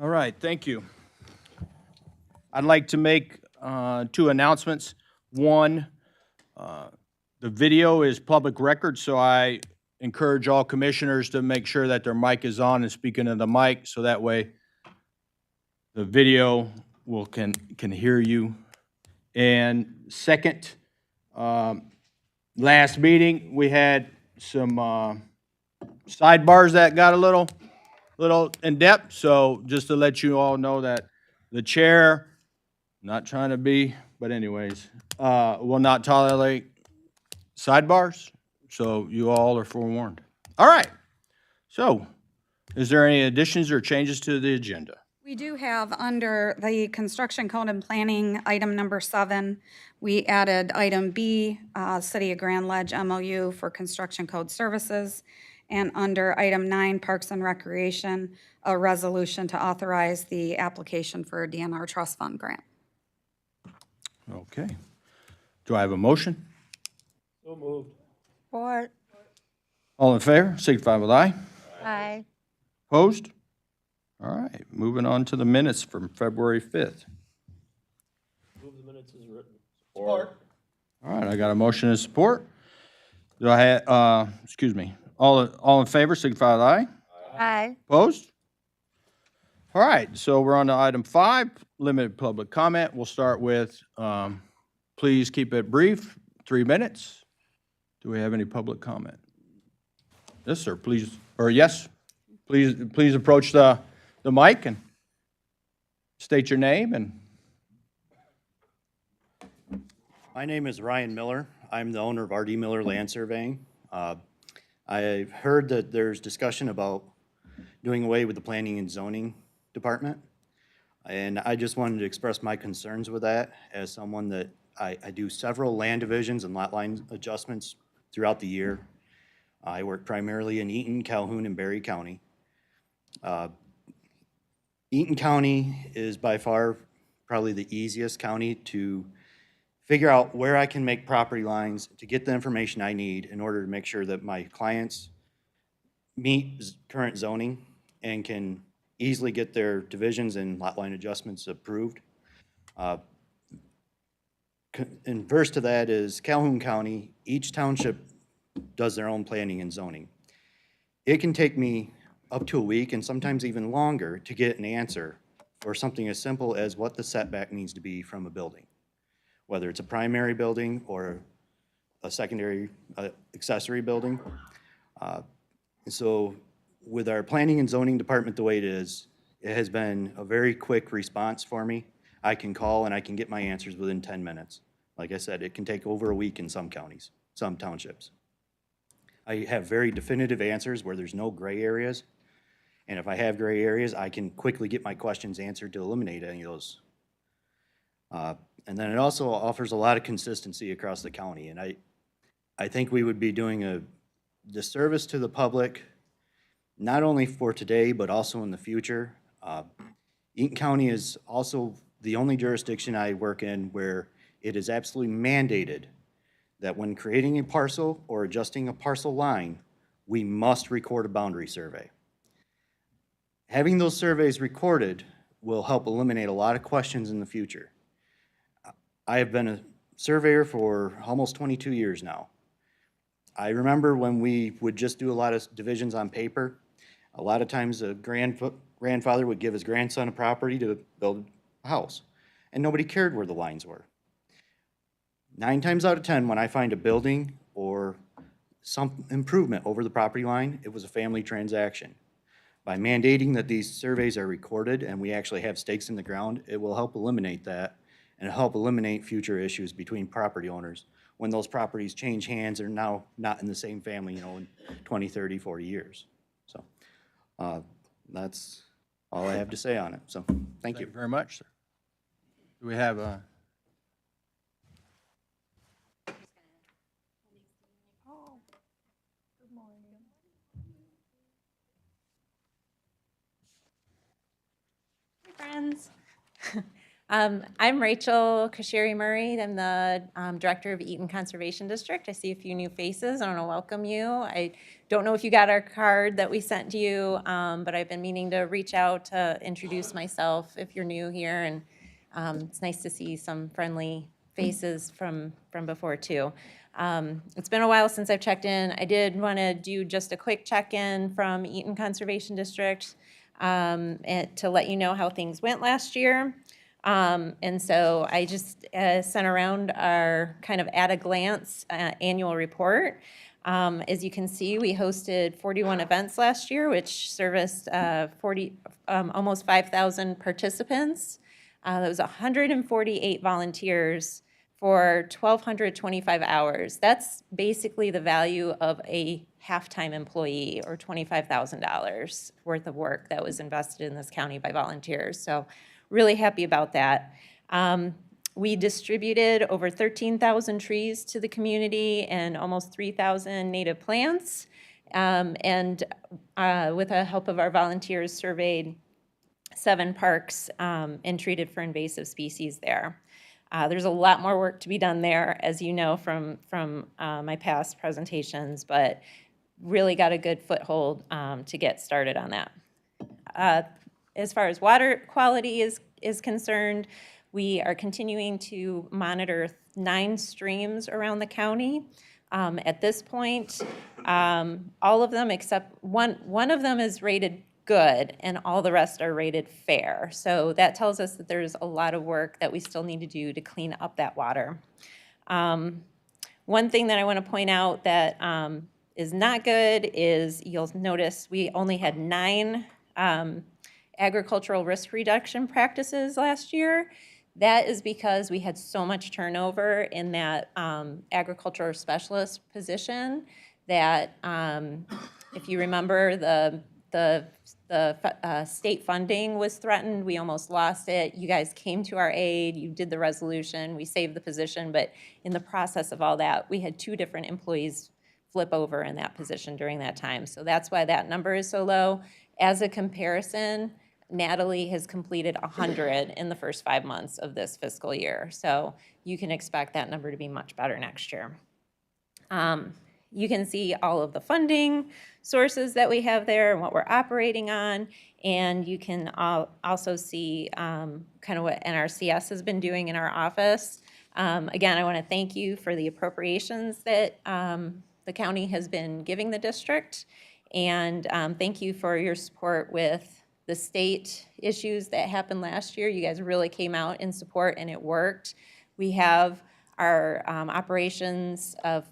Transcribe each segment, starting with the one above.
All right, thank you. I'd like to make two announcements. One, the video is public record, so I encourage all commissioners to make sure that their mic is on and speaking to the mic, so that way the video can hear you. And second, last meeting, we had some sidebars that got a little in-depth, so just to let you all know that the chair, not trying to be, but anyways, will not tolerate sidebars, so you all are forewarned. All right, so is there any additions or changes to the agenda? We do have under the construction code and planning, item number 7, we added item B, City of Grand Ledge MOU for construction code services. And under item 9, Parks and Recreation, a resolution to authorize the application for a DNR trust fund grant. Okay. Do I have a motion? So moved. Support. All in favor, signify with aye. Aye. Opposed? All right, moving on to the minutes from February 5th. Move the minutes as written. Support. All right, I got a motion and support. Do I have, excuse me, all in favor, signify with aye. Aye. Opposed? All right, so we're on to item 5, limited public comment. We'll start with, please keep it brief, 3 minutes. Do we have any public comment? Yes, sir, please, or yes, please approach the mic and state your name and. My name is Ryan Miller. I'm the owner of RD Miller Land Surveying. I've heard that there's discussion about doing away with the planning and zoning department. And I just wanted to express my concerns with that as someone that I do several land divisions and lot line adjustments throughout the year. I work primarily in Eaton, Calhoun, and Berry County. Eaton County is by far probably the easiest county to figure out where I can make property lines to get the information I need in order to make sure that my clients meet current zoning and can easily get their divisions and lot line adjustments approved. Inverse to that is Calhoun County. Each township does their own planning and zoning. It can take me up to a week and sometimes even longer to get an answer for something as simple as what the setback needs to be from a building, whether it's a primary building or a secondary accessory building. So with our planning and zoning department the way it is, it has been a very quick response for me. I can call and I can get my answers within 10 minutes. Like I said, it can take over a week in some counties, some townships. I have very definitive answers where there's no gray areas. And if I have gray areas, I can quickly get my questions answered to eliminate any of those. And then it also offers a lot of consistency across the county. And I think we would be doing a disservice to the public, not only for today, but also in the future. Eaton County is also the only jurisdiction I work in where it is absolutely mandated that when creating a parcel or adjusting a parcel line, we must record a boundary survey. Having those surveys recorded will help eliminate a lot of questions in the future. I have been a surveyor for almost 22 years now. I remember when we would just do a lot of divisions on paper. A lot of times a grandfather would give his grandson a property to build a house, and nobody cared where the lines were. 9 times out of 10, when I find a building or some improvement over the property line, it was a family transaction. By mandating that these surveys are recorded and we actually have stakes in the ground, it will help eliminate that and help eliminate future issues between property owners when those properties change hands or now not in the same family, in 20, 30, 40 years. So that's all I have to say on it. So thank you. Very much, sir. Do we have a? questions. I'm Rachel Kashiri Murray. I'm the Director of Eaton Conservation District. I see a few new faces. I want to welcome you. I don't know if you got our card that we sent to you, but I've been meaning to reach out to introduce myself if you're new here, and it's nice to see some friendly faces from before too. It's been a while since I've checked in. I did want to do just a quick check-in from Eaton Conservation District and to let you know how things went last year. And so I just sent around our kind of at-a-glance annual report. As you can see, we hosted 41 events last year, which serviced almost 5,000 participants. That was 148 volunteers for 1,225 hours. That's basically the value of a half-time employee, or $25,000 worth of work that was invested in this county by volunteers. So really happy about that. We distributed over 13,000 trees to the community and almost 3,000 native plants. And with the help of our volunteers, surveyed 7 parks and treated for invasive species there. There's a lot more work to be done there, as you know from my past presentations, but really got a good foothold to get started on that. As far as water quality is concerned, we are continuing to monitor 9 streams around the county. At this point, all of them except one of them is rated good, and all the rest are rated fair. So that tells us that there's a lot of work that we still need to do to clean up that water. One thing that I want to point out that is not good is, you'll notice we only had 9 agricultural risk reduction practices last year. That is because we had so much turnover in that agricultural specialist position that if you remember, the state funding was threatened. We almost lost it. You guys came to our aid. You did the resolution. We saved the position. But in the process of all that, we had 2 different employees flip over in that position during that time. So that's why that number is so low. As a comparison, Natalie has completed 100 in the first 5 months of this fiscal year. So you can expect that number to be much better next year. You can see all of the funding sources that we have there and what we're operating on. And you can also see kind of what NRCS has been doing in our office. Again, I want to thank you for the appropriations that the county has been giving the district. And thank you for your support with the state issues that happened last year. You guys really came out in support, and it worked. We have our operations of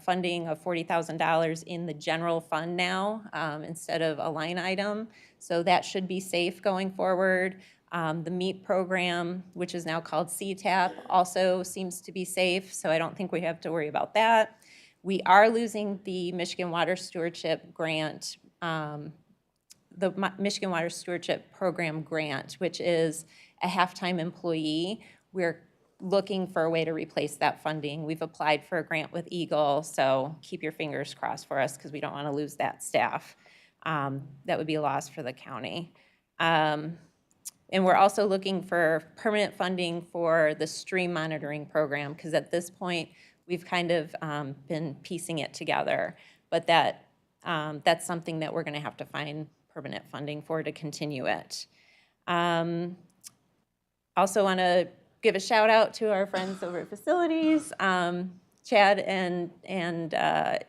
funding of $40,000 in the general fund now instead of a line item. So that should be safe going forward. The MEAP program, which is now called CTAP, also seems to be safe, so I don't think we have to worry about that. We are losing the Michigan Water Stewardship Grant, the Michigan Water Stewardship Program grant, which is a half-time employee. We're looking for a way to replace that funding. We've applied for a grant with Eagle, so keep your fingers crossed for us because we don't want to lose that staff. That would be a loss for the county. And we're also looking for permanent funding for the stream monitoring program, because at this point, we've kind of been piecing it together. But that's something that we're going to have to find permanent funding for to continue it. Also want to give a shout out to our friends over at Facilities, Chad and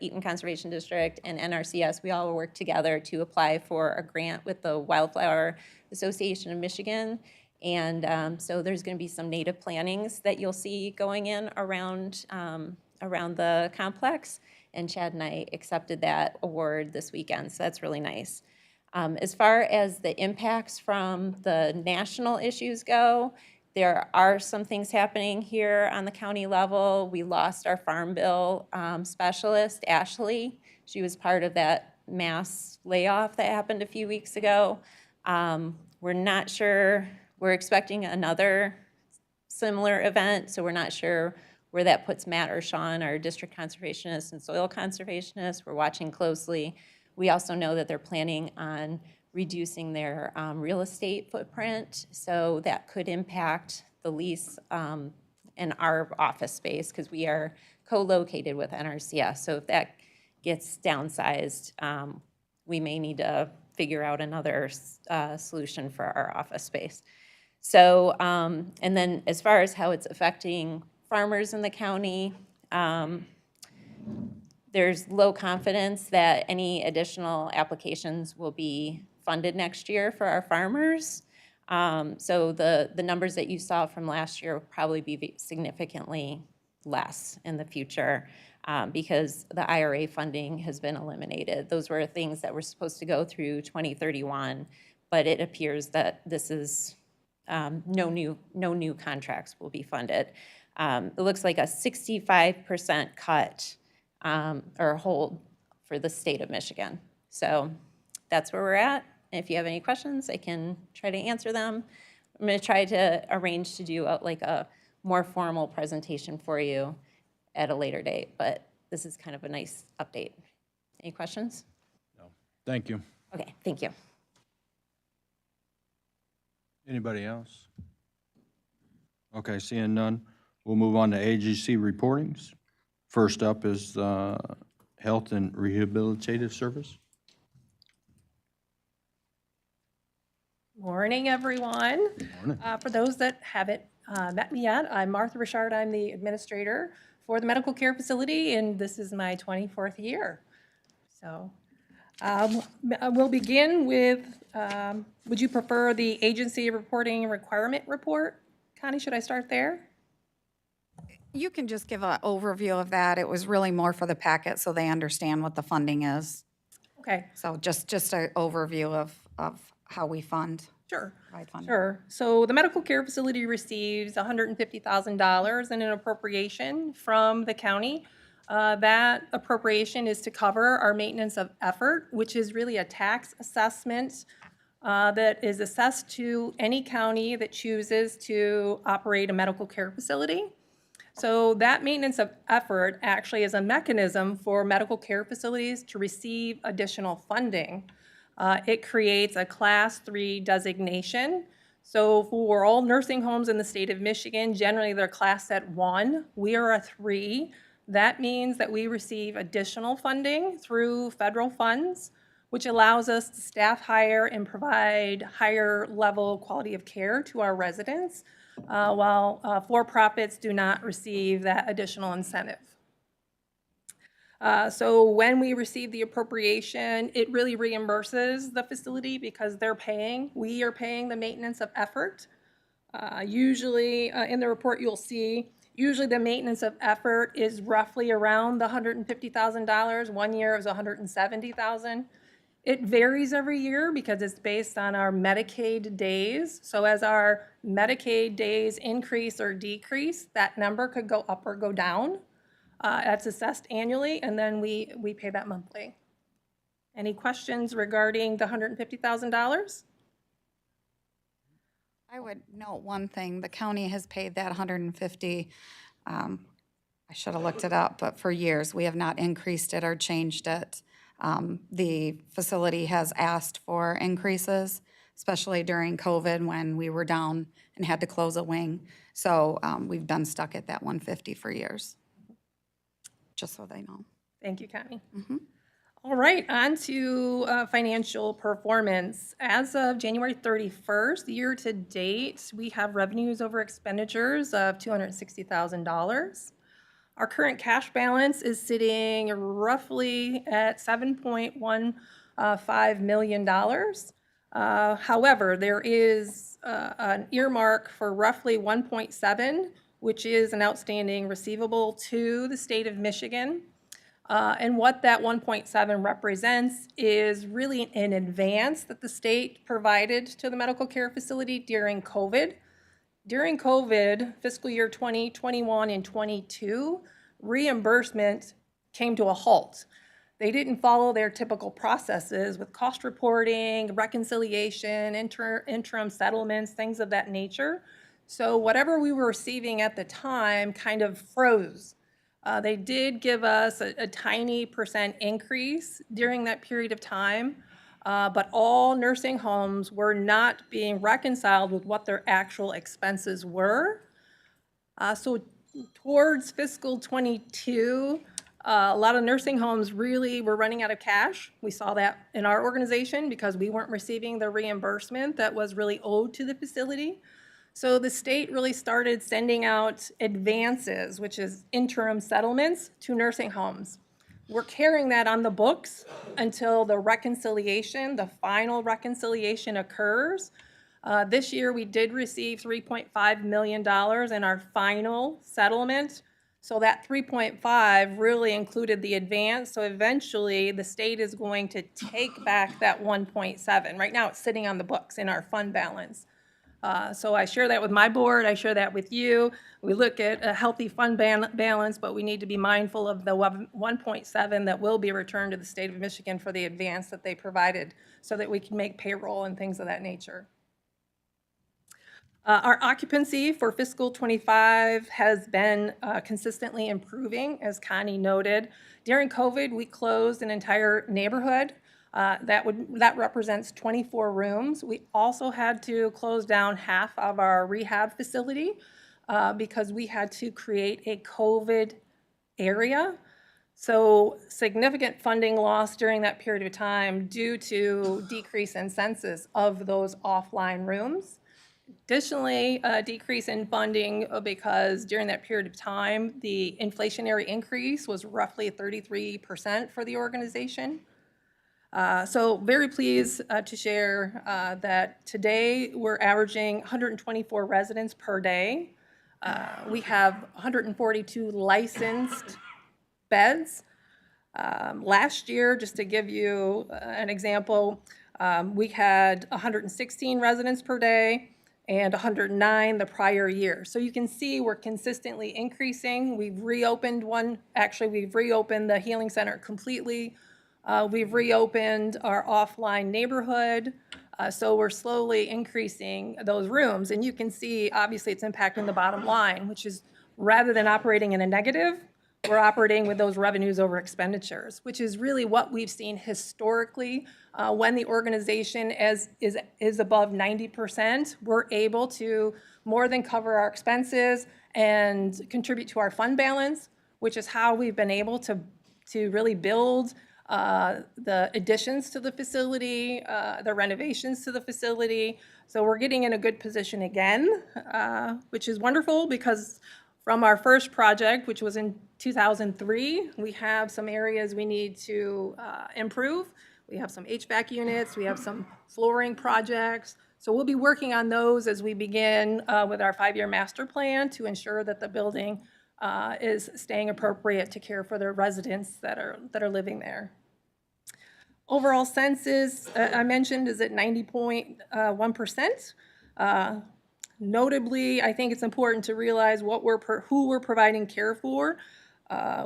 Eaton Conservation District and NRCS. We all work together to apply for a grant with the Wildflower Association of Michigan. And so there's going to be some native plantings that you'll see going in around the complex. And Chad and I accepted that award this weekend, so that's really nice. As far as the impacts from the national issues go, there are some things happening here on the county level. We lost our Farm Bill specialist, Ashley. She was part of that mass layoff that happened a few weeks ago. We're not sure. We're expecting another similar event, so we're not sure where that puts Matt or Sean, our district conservationist and soil conservationist. We're watching closely. We also know that they're planning on reducing their real estate footprint. So that could impact the lease in our office space because we are co-located with NRCS. So if that gets downsized, we may need to figure out another solution for our office space. So, and then as far as how it's affecting farmers in the county, there's low confidence that any additional applications will be funded next year for our farmers. So the numbers that you saw from last year will probably be significantly less in the future because the IRA funding has been eliminated. Those were things that were supposed to go through 2031, but it appears that this is no new contracts will be funded. It looks like a 65% cut or hold for the state of Michigan. So that's where we're at. And if you have any questions, I can try to answer them. I'm going to try to arrange to do a more formal presentation for you at a later date, but this is kind of a nice update. Any questions? Thank you. Okay, thank you. Anybody else? Okay, seeing none, we'll move on to agency reportings. First up is Health and Rehabilitative Service. Morning, everyone. For those that haven't met me yet, I'm Martha Richard. I'm the administrator for the medical care facility, and this is my 24th year. So we'll begin with, would you prefer the agency reporting requirement report? Connie, should I start there? You can just give an overview of that. It was really more for the packet so they understand what the funding is. Okay, So just an overview of how we fund. sure. Provide funding. Sure. So the medical care facility receives $150,000 in an appropriation from the county. That appropriation is to cover our maintenance of effort, which is really a tax assessment that is assessed to any county that chooses to operate a medical care facility. So that maintenance of effort actually is a mechanism for medical care facilities to receive additional funding. It creates a Class 3 designation. So for all nursing homes in the state of Michigan, generally they're classed at 1. We are a 3. That means that we receive additional funding through federal funds, which allows us to staff higher and provide higher level quality of care to our residents, while for-profits do not receive that additional incentive. So when we receive the appropriation, it really reimburses the facility because we are paying the maintenance of effort. Usually in the report you'll see, usually the maintenance of effort is roughly around the $150,000. 1 year it was $170,000. It varies every year because it's based on our Medicaid days. So as our Medicaid days increase or decrease, that number could go up or go down. That's assessed annually, and then we pay that monthly. Any questions regarding the $150,000? I would note one thing, the county has paid that 150, I should have looked it up, but for years, we have not increased it or changed it. The facility has asked for increases, especially during COVID when we were down and had to close a wing. So we've been stuck at that 150 for years, just so they know. Thank you, Connie. All right, on to financial performance. As of January 31st, year to date, we have revenues over expenditures of $260,000. Our current cash balance is sitting roughly at $7.15 million. However, there is an earmark for roughly 1.7, which is an outstanding receivable to the state of Michigan. And what that 1.7 represents is really an advance that the state provided to the medical care facility during COVID. During COVID, fiscal year 2021 and 22, reimbursement came to a halt. They didn't follow their typical processes with cost reporting, reconciliation, interim settlements, things of that nature. So whatever we were receiving at the time kind of froze. They did give us a tiny % increase during that period of time, but all nursing homes were not being reconciled with what their actual expenses were. So towards fiscal '22, a lot of nursing homes really were running out of cash. We saw that in our organization because we weren't receiving the reimbursement that was really owed to the facility. So the state really started sending out advances, which is interim settlements, to nursing homes. We're carrying that on the books until the reconciliation, the final reconciliation occurs. This year, we did receive $3.5 million in our final settlement. So that 3.5 really included the advance. So eventually, the state is going to take back that 1.7. Right now, it's sitting on the books in our fund balance. So I share that with my board, I share that with you. We look at a healthy fund balance, but we need to be mindful of the 1.7 that will be returned to the state of Michigan for the advance that they provided so that we can make payroll and things of that nature. Our occupancy for fiscal '25 has been consistently improving, as Connie noted. During COVID, we closed an entire neighborhood. That represents 24 rooms. We also had to close down half of our rehab facility because we had to create a COVID area. So significant funding loss during that period of time due to decrease in census of those offline rooms. Additionally, a decrease in funding because during that period of time, the inflationary increase was roughly 33% for the organization. So very pleased to share that today we're averaging 124 residents per day. We have 142 licensed beds. Last year, just to give you an example, we had 116 residents per day and 109 the prior year. So you can see we're consistently increasing. We've reopened the Healing Center completely. We've reopened our offline neighborhood. So we're slowly increasing those rooms. And you can see, obviously, it's impacting the bottom line, which is rather than operating in a negative, we're operating with those revenues over expenditures, which is really what we've seen historically. When the organization is above 90%, we're able to more than cover our expenses and contribute to our fund balance, which is how we've been able to really build the additions to the facility, the renovations to the facility. So we're getting in a good position again, which is wonderful because from our first project, which was in 2003, we have some areas we need to improve. We have some HVAC units, we have some flooring projects. So we'll be working on those as we begin with our 5-year master plan to ensure that the building is staying appropriate to care for the residents that are living there. Overall census, I mentioned, is at 90.1%. Notably, I think it's important to realize who we're providing care for.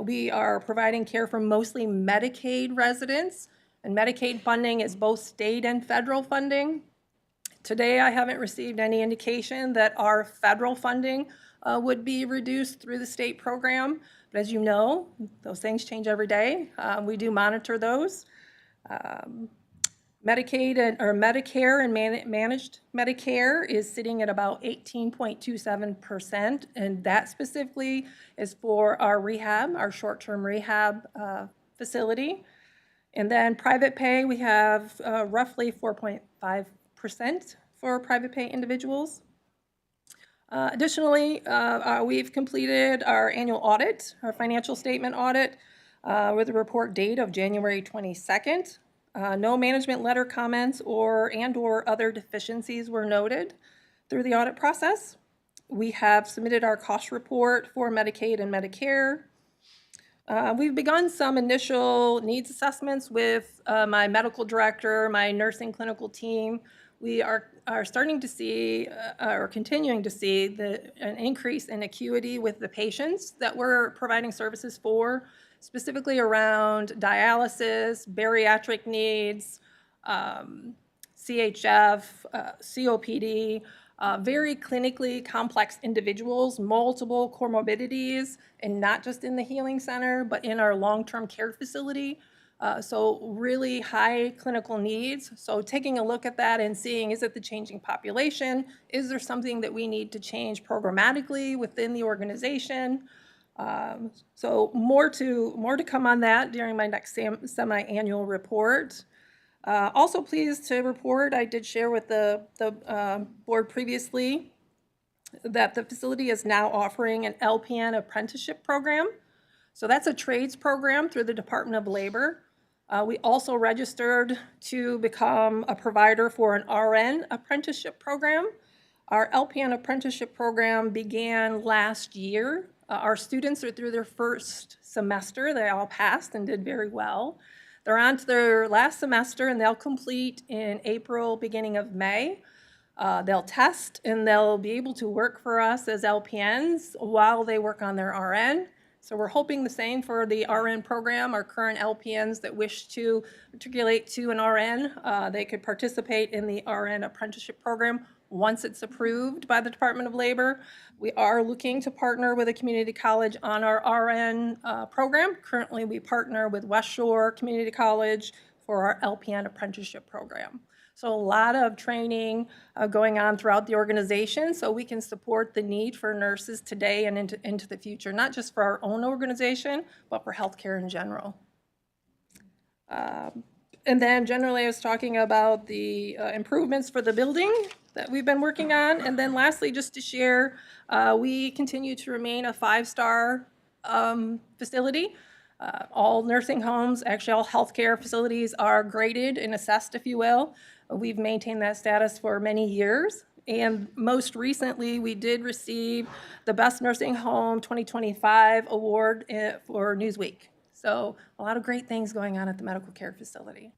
We are providing care for mostly Medicaid residents, and Medicaid funding is both state and federal funding. Today, I haven't received any indication that our federal funding would be reduced through the state program, but as you know, those things change every day. We do monitor those. Medicaid or Medicare and managed Medicare is sitting at about 18.27%, and that specifically is for our rehab, our short-term rehab facility. And then private pay, we have roughly 4.5% for private pay individuals. Additionally, we've completed our annual audit, our financial statement audit, with a report date of January 22nd. No management letter comments or other deficiencies were noted through the audit process. We have submitted our cost report for Medicaid and Medicare. We've begun some initial needs assessments with my medical director, my nursing clinical team. We are starting to see, or continuing to see, an increase in acuity with the patients that we're providing services for, specifically around dialysis, bariatric needs, CHF, COPD, very clinically complex individuals, multiple comorbidities, and not just in the Healing Center, but in our long-term care facility. So really high clinical needs. So taking a look at that and seeing, is it the changing population? Is there something that we need to change programmatically within the organization? So more to come on that during my next semi-annual report. Also pleased to report, I did share with the board previously that the facility is now offering an LPN apprenticeship program. So that's a trades program through the Department of Labor. We also registered to become a provider for an RN apprenticeship program. Our LPN apprenticeship program began last year. Our students are through their first semester. They all passed and did very well. They're on to their last semester and they'll complete in April, beginning of May. They'll test and they'll be able to work for us as LPNs while they work on their RN. So we're hoping the same for the RN program. Our current LPNs that wish to matriculate to an RN, they could participate in the RN apprenticeship program once it's approved by the Department of Labor. We are looking to partner with a community college on our RN program. Currently, we partner with West Shore Community College for our LPN apprenticeship program. So a lot of training going on throughout the organization so we can support the need for nurses today and into the future, not just for our own organization, but for healthcare in general. And then generally I was talking about the improvements for the building that we've been working on. And then lastly, just to share, we continue to remain a 5-star facility. All nursing homes, actually all healthcare facilities are graded and assessed, if you will. We've maintained that status for many years. And most recently, we did receive the Best Nursing Home 2025 award for Newsweek. So a lot of great things going on at the medical care facility.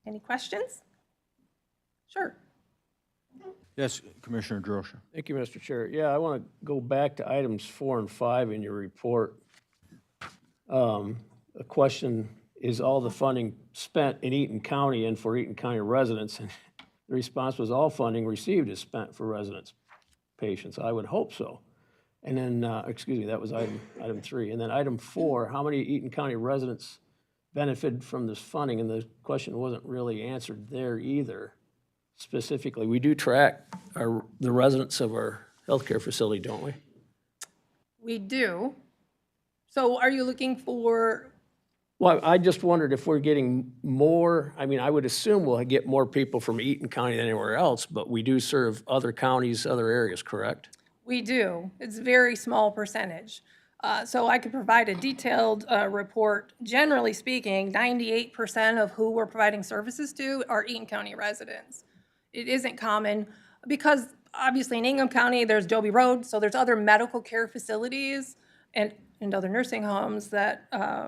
Any questions? Sure. Yes, Commissioner Drosha. Thank you, Mr. Chair. Yeah, I want to go back to items 4 and 5 in your report. A question, is all the funding spent in Eaton County and for Eaton County residents? And the response was all funding received is spent for residents, patients. I would hope so. And then, excuse me, that was item 3. And then item 4, how many Eaton County residents benefited from this funding? And the question wasn't really answered there either. Specifically, we do track the residents of our healthcare facility, don't we? We do. So are you looking for, Well, I just wondered if we're getting more, I mean, I would assume we'll get more people from Eaton County than anywhere else, but we do serve other counties, other areas, correct? we do. It's a very small percentage. So I could provide a detailed report. Generally speaking, 98% of who we're providing services to are Eaton County residents. It isn't common because obviously in Ingham County, there's Dobie Road, so there's other medical care facilities and other nursing homes that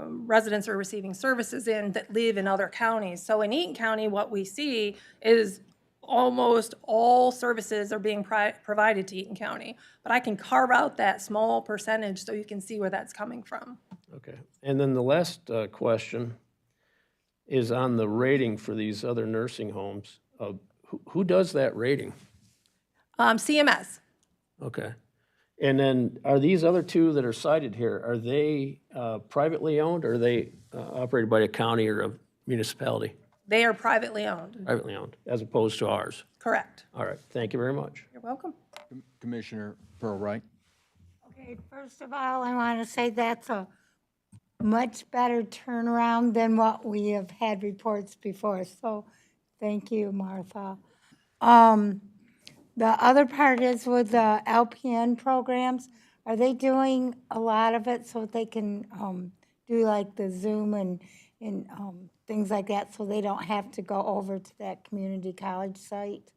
residents are receiving services in that live in other counties. So in Eaton County, what we see is almost all services are being provided to Eaton County. But I can carve out that small percentage so you can see where that's coming from. Okay. And then the last question is on the rating for these other nursing homes. Who does that rating? CMS. Okay. And then are these other two that are cited here, are they privately owned or are they operated by a county or a municipality? They are privately owned. Privately owned, as opposed to ours. Correct. All right, thank you very much. You're welcome. Commissioner Pearl Wright. Okay, first of all, I want to say that's a much better turnaround than what we have had reports before. So thank you, Martha. The other part is with the LPN programs, are they doing a lot of it so they can do like the Zoom and things like that so they don't have to go over to that community college site?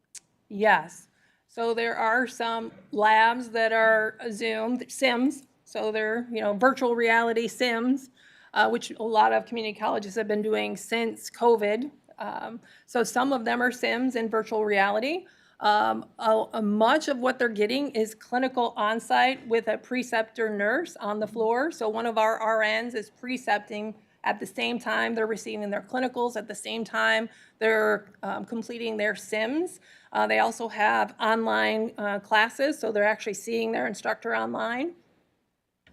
Yes. So there are some labs that are Zoom, Sims. So they're, virtual reality Sims, which a lot of community colleges have been doing since COVID. So some of them are Sims and virtual reality. Much of what they're getting is clinical on-site with a preceptor nurse on the floor. So one of our RNs is precepting at the same time they're receiving their clinicals, at the same time they're completing their Sims. They also have online classes, so they're actually seeing their instructor online.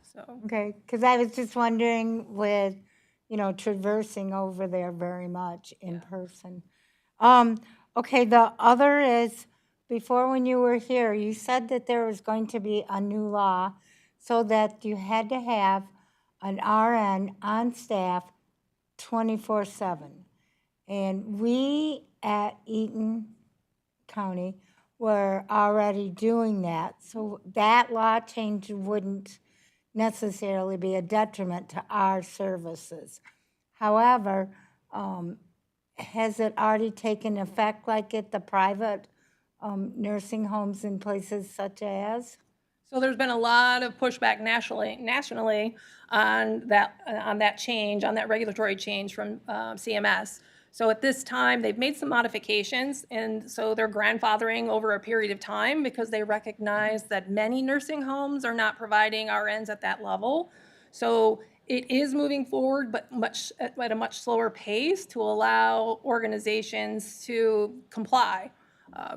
So Okay, because I was just wondering with traversing over there very much in person. Okay, the other is, before when you were here, you said that there was going to be a new law so that you had to have an RN on staff 24/7. And we at Eaton County were already doing that. So that law change wouldn't necessarily be a detriment to our services. However, has it already taken effect like at the private nursing homes in places such as? So there's been a lot of pushback nationally on that change, on that regulatory change from CMS. So at this time, they've made some modifications, and so they're grandfathering over a period of time because they recognize that many nursing homes are not providing RNs at that level. So it is moving forward, but at a much slower pace to allow organizations to comply.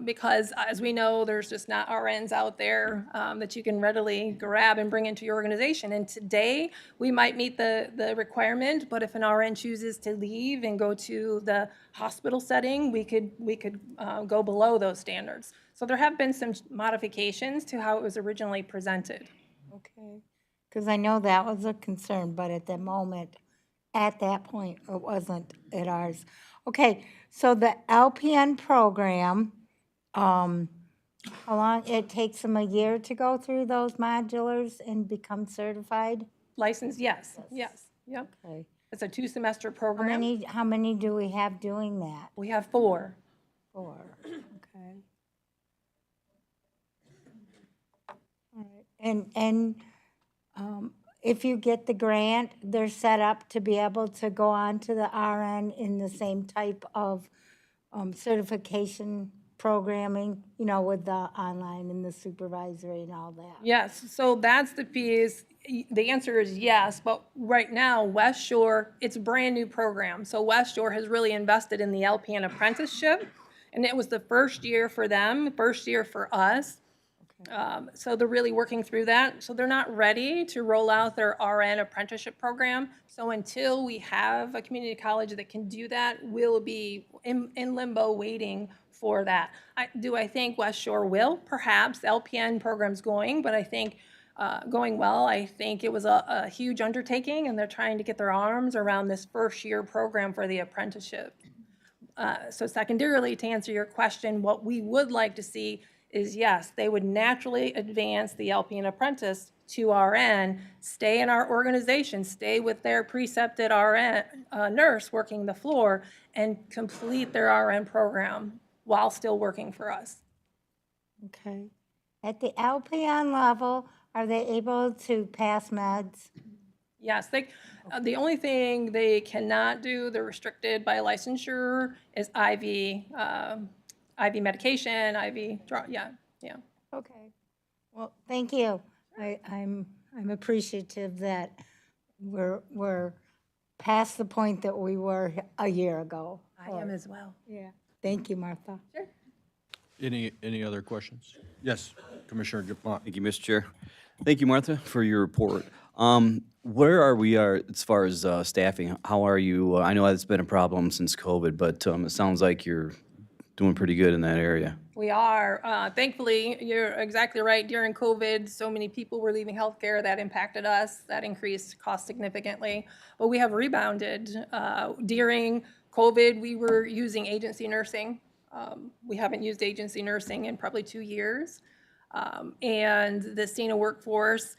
Because as we know, there's just not RNs out there that you can readily grab and bring into your organization. And today, we might meet the requirement, but if an RN chooses to leave and go to the hospital setting, we could go below those standards. So there have been some modifications to how it was originally presented. Okay, because I know that was a concern, but at the moment, at that point, it wasn't at ours. Okay, so the LPN program, how long, it takes them a year to go through those modulars and become certified? License, yes, yep. Okay. It's a 2-semester How program. how many do we have doing that? We have 4. 4, okay. All right, and if you get the grant, they're set up to be able to go on to the RN in the same type of certification programming, with the online and the supervisory and all that. Yes, so that's the piece. The answer is yes, but right now, West Shore, it's a brand-new program. So West Shore has really invested in the LPN apprenticeship, and it was the first year for them, first year for us. So they're really working through that. So they're not ready to roll out their RN apprenticeship program. So until we have a community college that can do that, we'll be in limbo waiting for that. Do I think West Shore will? Perhaps. LPN program's going, but I think going well. I think it was a huge undertaking, and they're trying to get their arms around this first-year program for the apprenticeship. So secondarily, to answer your question, what we would like to see is, yes, they would naturally advance the LPN apprentice to RN, stay in our organization, stay with their precepted RN nurse working the floor, and complete their RN program while still working for us. Okay. At the LPN level, are they able to pass meds? Yes, the only thing they cannot do, they're restricted by licensure, is IV medication, IV drug, yeah. Okay. Well, thank you. I'm appreciative that we're past the point that we were a year ago. I am as well. Yeah. Thank you, Martha. Sure. Any other questions? Yes, Commissioner Dupont. Thank you, Mr. Chair. Thank you, Martha, for your report. Where are we as far as staffing? How are you? I know it's been a problem since COVID, but it sounds like you're doing pretty good in that area. We are. Thankfully, you're exactly right. During COVID, so many people were leaving healthcare. That impacted us. That increased costs significantly. But we have rebounded. During COVID, we were using agency nursing. We haven't used agency nursing in probably 2 years. And the SENA workforce,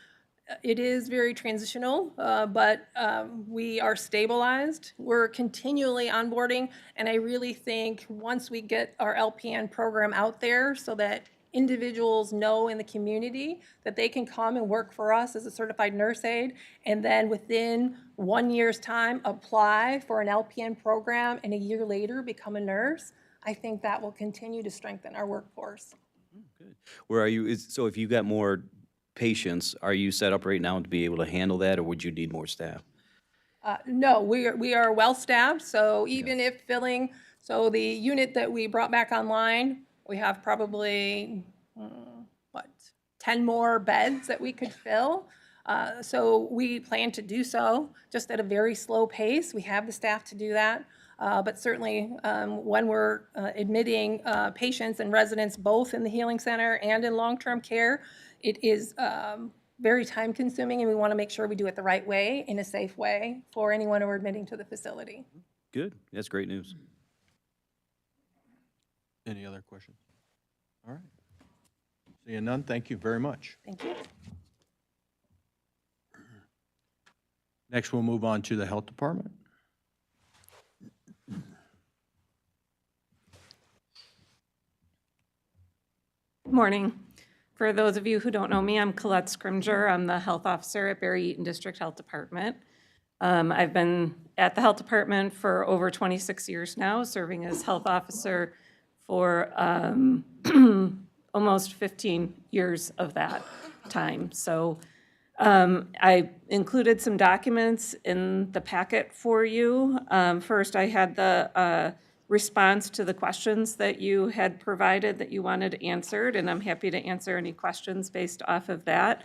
it is very transitional, but we are stabilized. We're continually onboarding, and I really think once we get our LPN program out there so that individuals know in the community that they can come and work for us as a certified nurse aide, and then within 1 year's time, apply for an LPN program, and a year later become a nurse, I think that will continue to strengthen our workforce. Where are you? So if you got more patients, are you set up right now to be able to handle that, or would you need more staff? No, we are well-staffed, so even if filling, so the unit that we brought back online, we have probably, 10 more beds that we could fill. So we plan to do so, just at a very slow pace. We have the staff to do that. But certainly, when we're admitting patients and residents both in the Healing Center and in long-term care, it is very time-consuming, and we want to make sure we do it the right way, in a safe way, for anyone who are admitting to the facility. Good, that's great news. Any other questions? All right. Seeing none, thank you very much. Thank you. Next, we'll move on to the Health Department. Morning. For those of you who don't know me, I'm Colette Scrimger. I'm the health officer at Barry Eaton District Health Department. I've been at the health department for over 26 years now, serving as health officer for almost 15 years of that time. So I included some documents in the packet for you. First, I had the response to the questions that you had provided that you wanted answered, and I'm happy to answer any questions based off of that.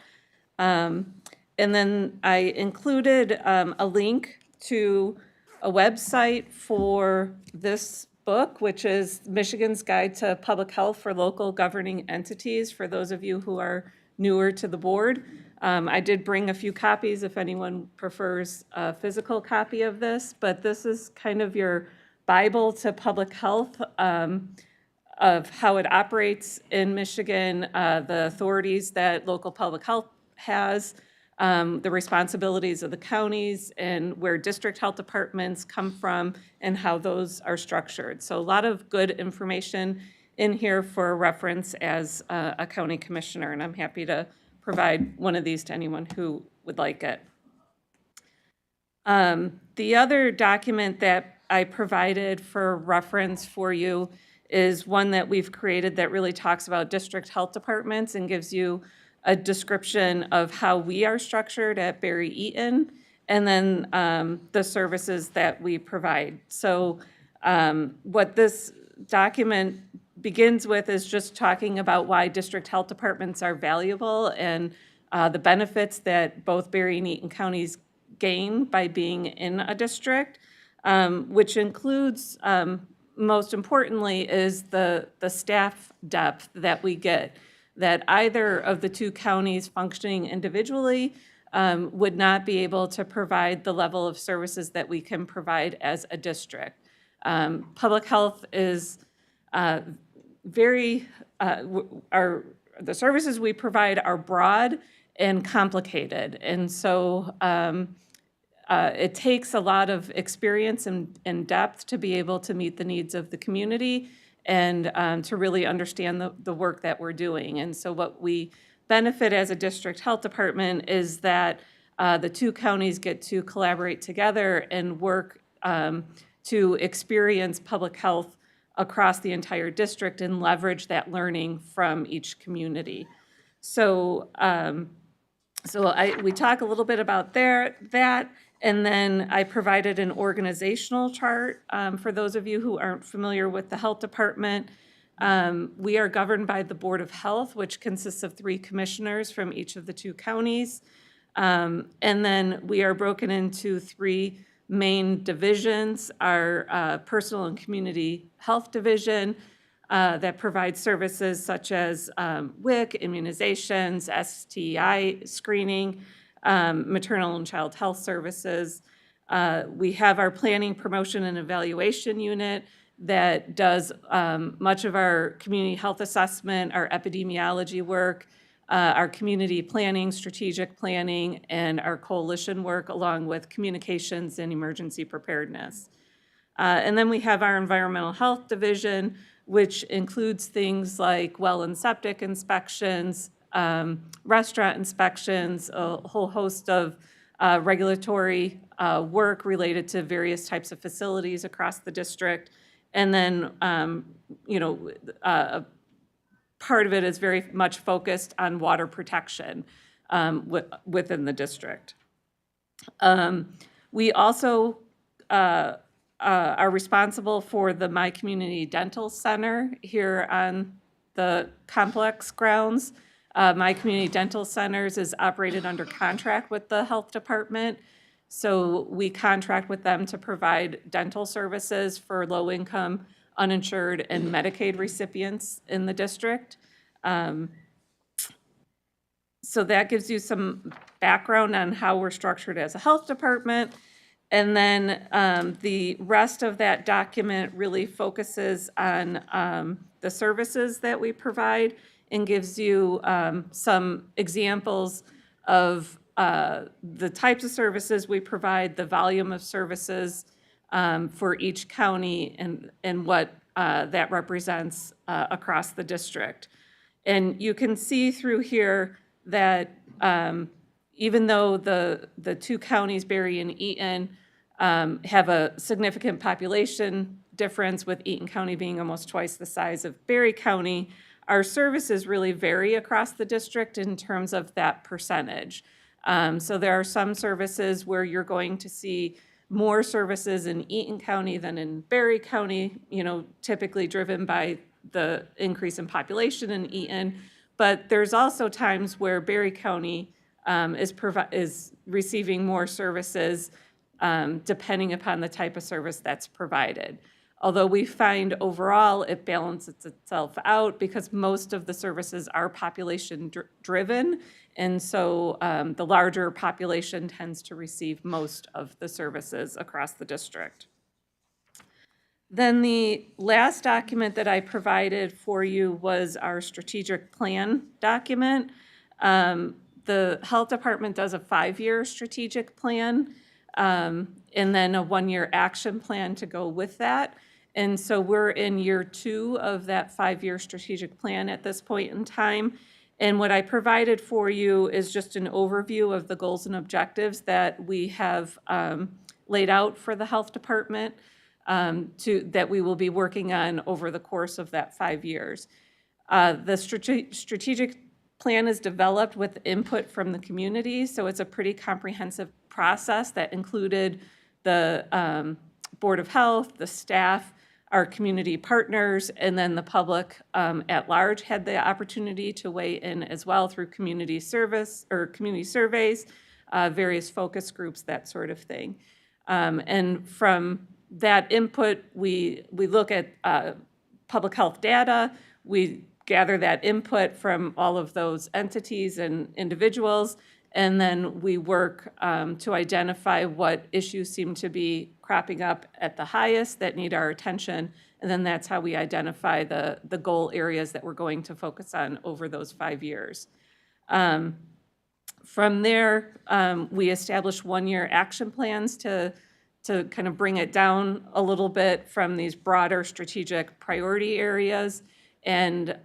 And then I included a link to a website for this book, which is Michigan's Guide to Public Health for Local Governing Entities, for those of you who are newer to the board. I did bring a few copies if anyone prefers a physical copy of this, but this is kind of your Bible to public health of how it operates in Michigan, the authorities that local public health has, the responsibilities of the counties, and where district health departments come from and how those are structured. So a lot of good information in here for reference as a county commissioner, and I'm happy to provide one of these to anyone who would like it. The other document that I provided for reference for you is one that we've created that really talks about district health departments and gives you a description of how we are structured at Barry Eaton, and then the services that we provide. So what this document begins with is just talking about why district health departments are valuable and the benefits that both Barry and Eaton counties gain by being in a district, which includes, most importantly, is the staff depth that we get, that either of the two counties functioning individually would not be able to provide the level of services that we can provide as a district. Public health is the services we provide are broad and complicated. And so it takes a lot of experience and depth to be able to meet the needs of the community and to really understand the work that we're doing. And so what we benefit as a district health department is that the two counties get to collaborate together and work to experience public health across the entire district and leverage that learning from each community. So, we talk a little bit about that, and then I provided an organizational chart for those of you who aren't familiar with the health department. We are governed by the Board of Health, which consists of 3 commissioners from each of the 2 counties. And then we are broken into 3 main divisions, our personal and community health division that provides services such as WIC, immunizations, STI screening, maternal and child health services. We have our planning, promotion, and evaluation unit that does much of our community health assessment, our epidemiology work, our community planning, strategic planning, and our coalition work, along with communications and emergency preparedness. And then we have our environmental health division, which includes things like well and septic inspections, restaurant inspections, a whole host of regulatory work related to various types of facilities across the district. And then, part of it is very much focused on water protection within the district. We also are responsible for the My Community Dental Center here on the complex grounds. My Community Dental Centers is operated under contract with the health department. So we contract with them to provide dental services for low-income, uninsured, and Medicaid recipients in the district. So that gives you some background on how we're structured as a health department. And then the rest of that document really focuses on the services that we provide and gives you some examples of the types of services we provide, the volume of services for each county, and what that represents across the district. And you can see through here that even though the two counties, Berry and Eaton, have a significant population difference, with Eaton County being almost twice the size of Berry County, our services really vary across the district in terms of that percentage. So there are some services where you're going to see more services in Eaton County than in Berry County, typically driven by the increase in population in Eaton. But there's also times where Berry County is receiving more services depending upon the type of service that's provided. Although we find overall it balances itself out because most of the services are population driven, and so the larger population tends to receive most of the services across the district. Then the last document that I provided for you was our strategic plan document. The health department does a 5-year strategic plan and then a 1-year action plan to go with that. And so we're in year 2 of that 5-year strategic plan at this point in time. And what I provided for you is just an overview of the goals and objectives that we have laid out for the health department that we will be working on over the course of that 5 years. The strategic plan is developed with input from the community, so it's a pretty comprehensive process that included the Board of Health, the staff, our community partners, and then the public at large had the opportunity to weigh in as well through community service or community surveys, various focus groups, that sort of thing. And from that input, we look at public health data, we gather that input from all of those entities and individuals, and then we work to identify what issues seem to be cropping up at the highest that need our attention, and then that's how we identify the goal areas that we're going to focus on over those 5 years. From there, we establish 1-year action plans to kind of bring it down a little bit from these broader strategic priority areas, and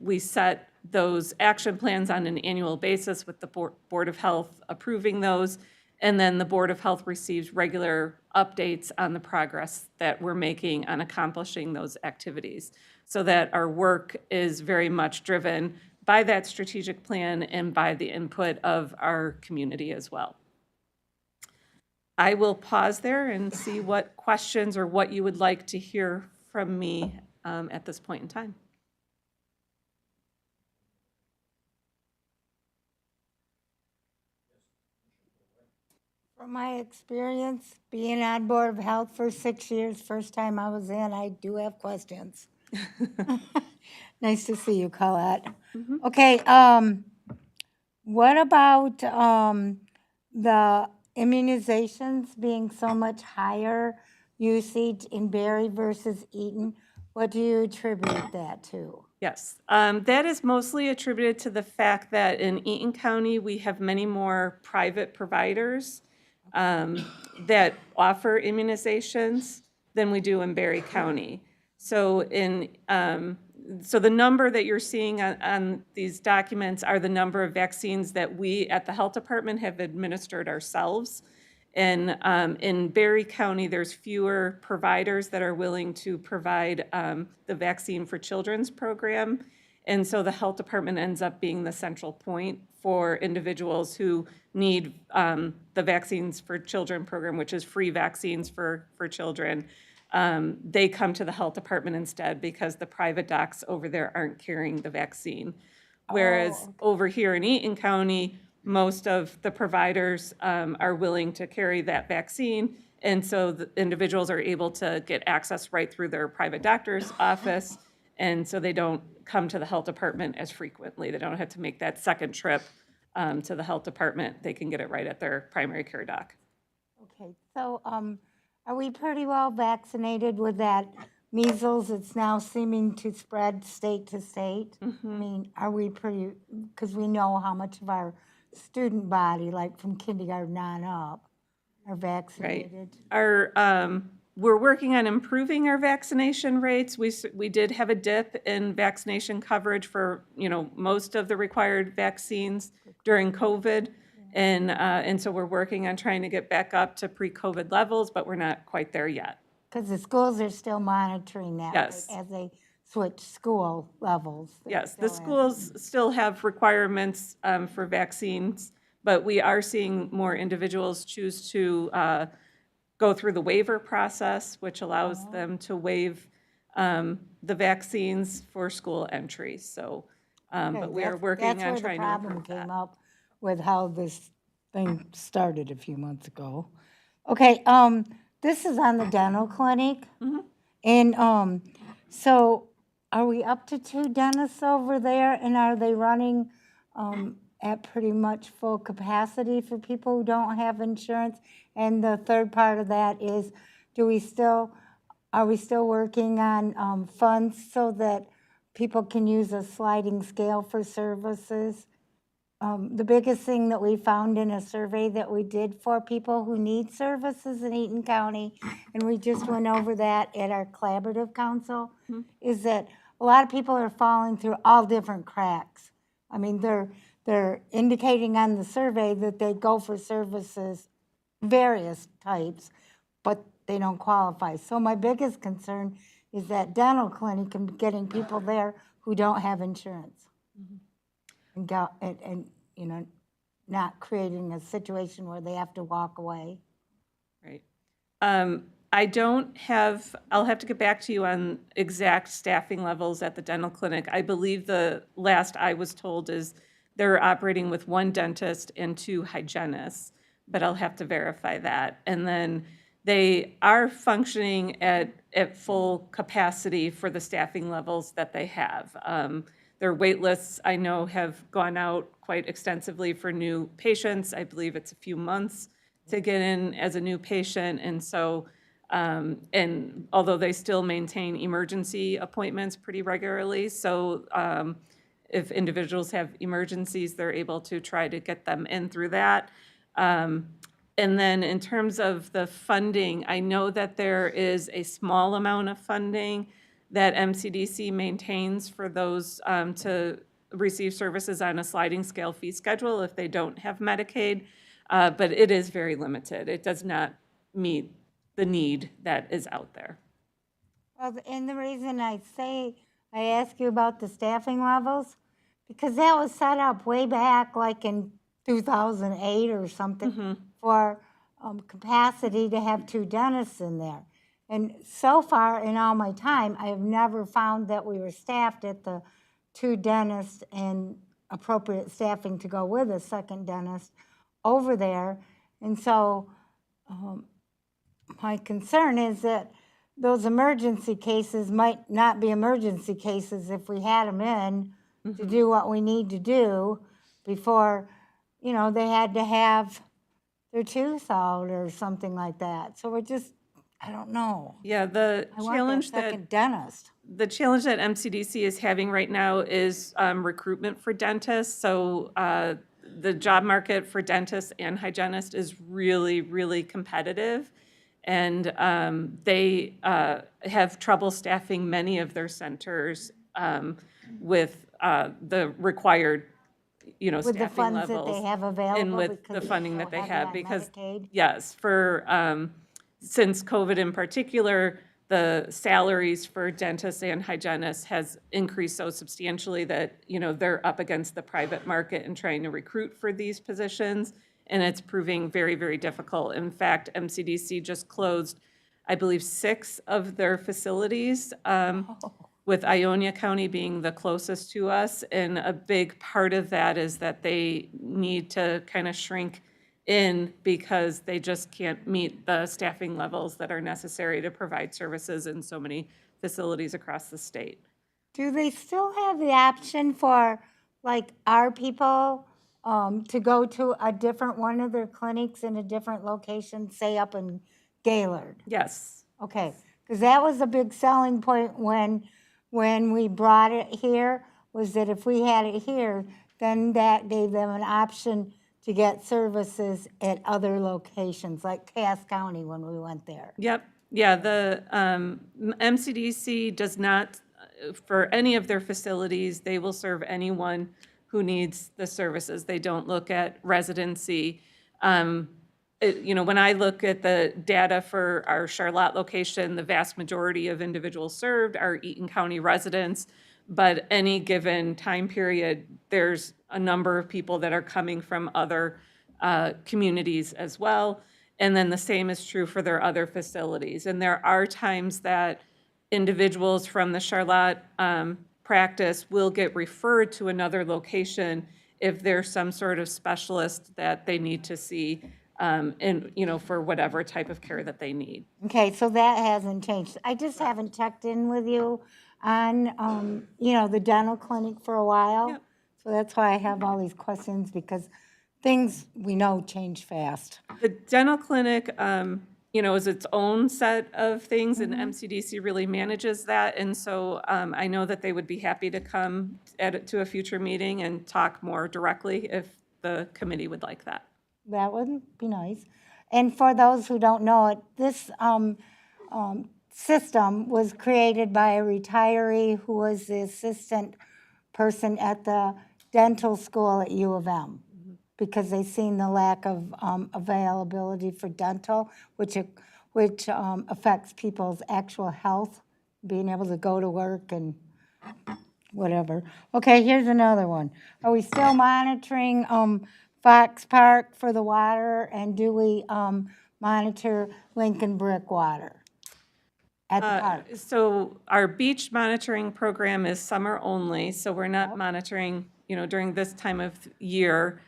we set those action plans on an annual basis with the Board of Health approving those, and then the Board of Health receives regular updates on the progress that we're making on accomplishing those activities, so that our work is very much driven by that strategic plan and by the input of our community as well. I will pause there and see what questions or what you would like to hear from me at this point in time. From my experience, being on Board of Health for 6 years, first time I was in, I do have questions. Nice to see you, Colette. Okay, what about the immunizations being so much higher usage in Berry versus Eaton? What do you attribute that to? Yes, that is mostly attributed to the fact that in Eaton County, we have many more private providers that offer immunizations than we do in Berry County. So so the number that you're seeing on these documents are the number of vaccines that we at the health department have administered ourselves. And in Berry County, there's fewer providers that are willing to provide the Vaccine for Children's program. And so the health department ends up being the central point for individuals who need the Vaccines for Children program, which is free vaccines for children. They come to the health department instead because the private docs over there aren't carrying the vaccine. Whereas over here in Eaton County, most of the providers are willing to carry that vaccine. And so the individuals are able to get access right through their private doctor's office. And so they don't come to the health department as frequently. They don't have to make that second trip to the health department. They can get it right at their primary care doc. Okay, so, are we pretty well vaccinated with that measles? It's now seeming to spread state to state. I mean, are we pretty, because we know how much of our student body, like from kindergarten on up, are vaccinated. We're working on improving our vaccination rates. We did have a dip in vaccination coverage for, most of the required vaccines during COVID. And so we're working on trying to get back up to pre-COVID levels, but we're not quite there yet. Because the schools are still monitoring that. Yes. As they switch school levels. They're Yes, the still schools still have requirements for vaccines, but we are seeing more individuals choose to go through the waiver process, which allows them to waive the vaccines for school entry. So, but we are working on trying to That's where the problem improve that. came up with how this thing started a few months ago. Okay, this is on the dental clinic. And so are we up to 2 dentists over there? And are they running at pretty much full capacity for people who don't have insurance? And the third part of that is, are we still working on funds so that people can use a sliding scale for services? The biggest thing that we found in a survey that we did for people who need services in Eaton County, and we just went over that at our collaborative council, is that a lot of people are falling through all different cracks. I mean, they're indicating on the survey that they go for services, various types, but they don't qualify. So my biggest concern is that dental clinic and getting people there who don't have insurance. And not creating a situation where they have to walk away. Right. I'll have to get back to you on exact staffing levels at the dental clinic. I believe the last I was told is they're operating with 1 dentist and 2 hygienists, but I'll have to verify that. And then they are functioning at full capacity for the staffing levels that they have. Their wait lists, I know, have gone out quite extensively for new patients. I believe it's a few months to get in as a new patient. And so, and although they still maintain emergency appointments pretty regularly, so if individuals have emergencies, they're able to try to get them in through that. And then in terms of the funding, I know that there is a small amount of funding that MCDC maintains for those to receive services on a sliding scale fee schedule if they don't have Medicaid, but it is very limited. It does not meet the need that is out there. Well, and the reason I ask you about the staffing levels, because that was set up way back like in 2008 or something for capacity to have 2 dentists in there. And so far in all my time, I have never found that we were staffed at the 2 dentists and appropriate staffing to go with a second dentist over there. And so my concern is that those emergency cases might not be emergency cases if we had them in to do what we need to do before, they had to have their tooth out or something like that. So we're just, I don't know. Yeah, the I want challenge that second dentist. The challenge that MCDC is having right now is recruitment for dentists. So the job market for dentists and hygienists is really, really competitive. And they have trouble staffing many of their centers with the required, With the staffing funds levels. that they have available. And with because the they funding don't that they have have, that because, Medicaid. yes, since COVID in particular, the salaries for dentists and hygienists has increased so substantially that, they're up against the private market and trying to recruit for these positions, and it's proving very, very difficult. In fact, MCDC just closed, I believe, 6 of their facilities with Ionia County being the closest to us. And a big part of that is that they need to kind of shrink in because they just can't meet the staffing levels that are necessary to provide services in so many facilities across the state. Do they still have the option for, like, our people to go to a different one of their clinics in a different location, say up in Gaylord? Yes. Okay, because that was a big selling point when we brought it here, was that if we had it here, then that gave them an option to get services at other locations, like Cass County when we went there. Yep, yeah, the MCDC does not, for any of their facilities, they will serve anyone who needs the services. They don't look at residency. You know, when I look at the data for our Charlotte location, the vast majority of individuals served are Eaton County residents, but any given time period, there's a number of people that are coming from other communities as well. And then the same is true for their other facilities. And there are times that individuals from the Charlotte practice will get referred to another location if there's some sort of specialist that they need to see, and, you know, for whatever type of care that they need. Okay, so that hasn't changed. I just haven't checked in with you on, you know, the dental clinic for a while. Yep. So that's why I have all these questions, because things we know change fast. The dental clinic, you know, is its own set of things, and MCDC really manages that. And so I know that they would be happy to come to a future meeting and talk more directly if the committee would like that. That would be nice. And for those who don't know it, this system was created by a retiree who was the assistant person at the dental school at U of M, because they seen the lack of availability for dental, which affects people's actual health, being able to go to work and whatever. Okay, here's another one. Are we still monitoring Fox Park for the water, and do we monitor Lincoln Brick water at the park? So our beach monitoring program is summer only, so we're not monitoring, you know, during this time of year.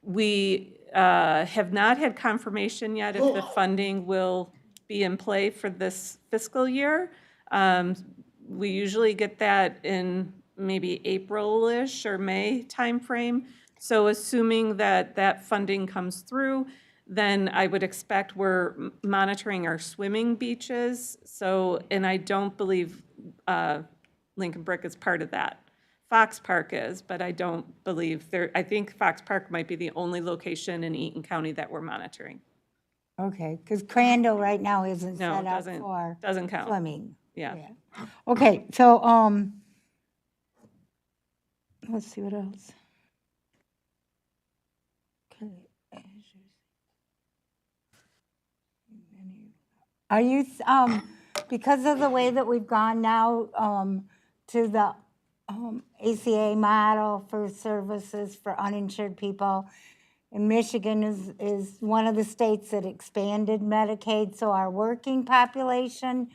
We have not had confirmation yet if the funding will be in play for this fiscal year. We usually get that in maybe April-ish or May timeframe. So assuming that that funding comes through, then I would expect we're monitoring our swimming beaches. So, and I don't believe Lincoln Brick is part of that. Fox Park is, but I don't believe there, I think Fox Park might be the only location in Eaton County that we're monitoring. Okay, because Crandall right now isn't No, set it up for doesn't count. swimming. Yeah. Okay, so, let's see what else. Okay. Are you, because of the way that we've gone now to the ACA model for services for uninsured people, and Michigan is one of the states that expanded Medicaid, so our working population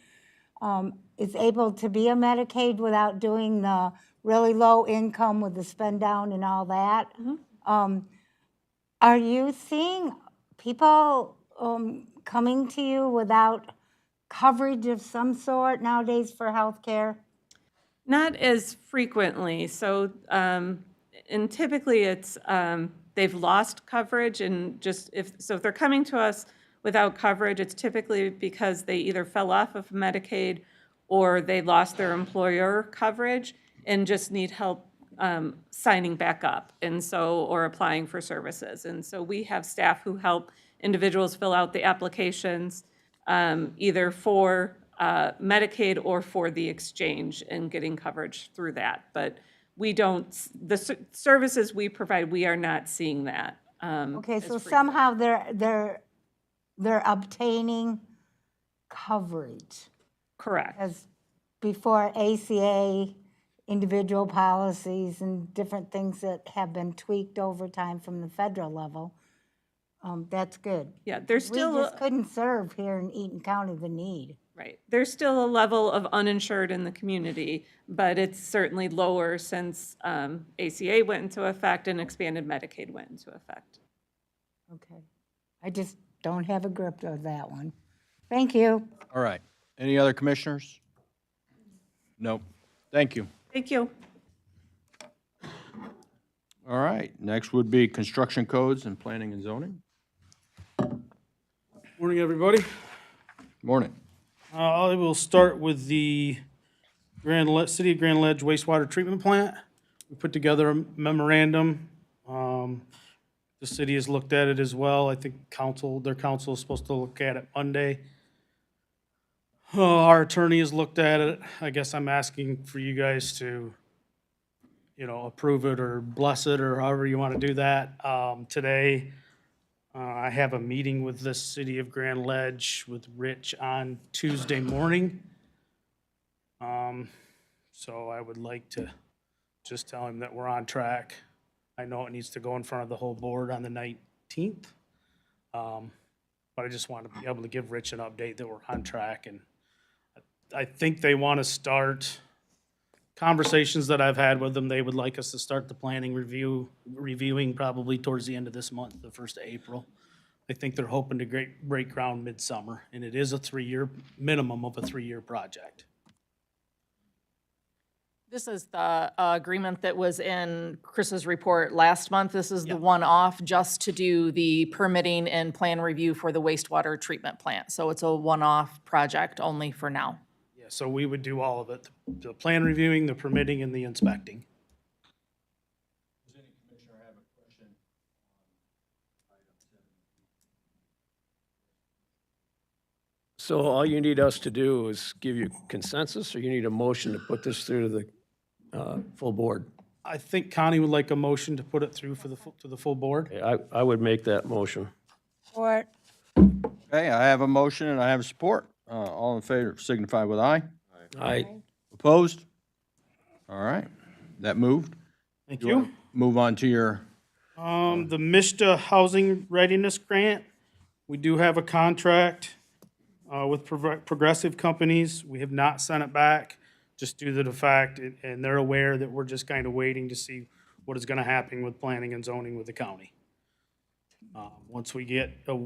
is able to be a Medicaid without doing the really low income with the spend down and all that. Are you seeing people coming to you without coverage of some sort nowadays for health care? Not as frequently. So, and typically it's, they've lost coverage, and just if they're coming to us without coverage, it's typically because they either fell off of Medicaid or they lost their employer coverage and just need help signing back up, and so, or applying for services. And so we have staff who help individuals fill out the applications, either for Medicaid or for the exchange, and getting coverage through that. But we don't, the services we provide, we are not seeing that. Okay, as so frequent. somehow they're obtaining coverage. Correct. As before ACA, individual policies and different things that have been tweaked over time from the federal level. That's good. Yeah, there's We still, just couldn't serve here in Eaton County the need. Right. There's still a level of uninsured in the community, but it's certainly lower since ACA went into effect and expanded Medicaid went into effect. Okay. I just don't have a grip of that one. Thank you. All right. Any other commissioners? Nope. Thank you. Thank you. All right. Next would be construction codes and planning and zoning. Morning, everybody. Morning. I will start with the City of Grand Ledge wastewater treatment plant. We put together a memorandum. The city has looked at it as well. I think their council is supposed to look at it Monday. Our attorney has looked at it. I guess I'm asking for you guys to, approve it or bless it or however you want to do that. Today, I have a meeting with the City of Grand Ledge with Rich on Tuesday morning. So I would like to just tell him that we're on track. I know it needs to go in front of the whole board on the 19th. But I just want to be able to give Rich an update that we're on track. And I think they want to start conversations that I've had with them. They would like us to start the planning reviewing probably towards the end of this month, the 1st of April. I think they're hoping to break ground midsummer, and it is a 3-year, minimum of a 3-year project. This is the agreement that was in Chris's report last month. This is the one-off just to do the permitting and plan review for the wastewater treatment plant. So it's a one-off project only for now. Yeah, so we would do all of it, the plan reviewing, the permitting, and the inspecting. So all you need us to do is give you consensus, or you need a motion to put this through to the full board? I think Connie would like a motion to put it through to the full board. I would make that motion. Or, Okay, I have a motion and I have support. All in favor signify with aye. Aye. Opposed? All right, that moved. Thank you. Move on to your, The Mishta Housing Readiness Grant, we do have a contract with progressive companies. We have not sent it back, just due to the fact, and they're aware that we're just kind of waiting to see what is gonna happen with planning and zoning with the county. Once we get a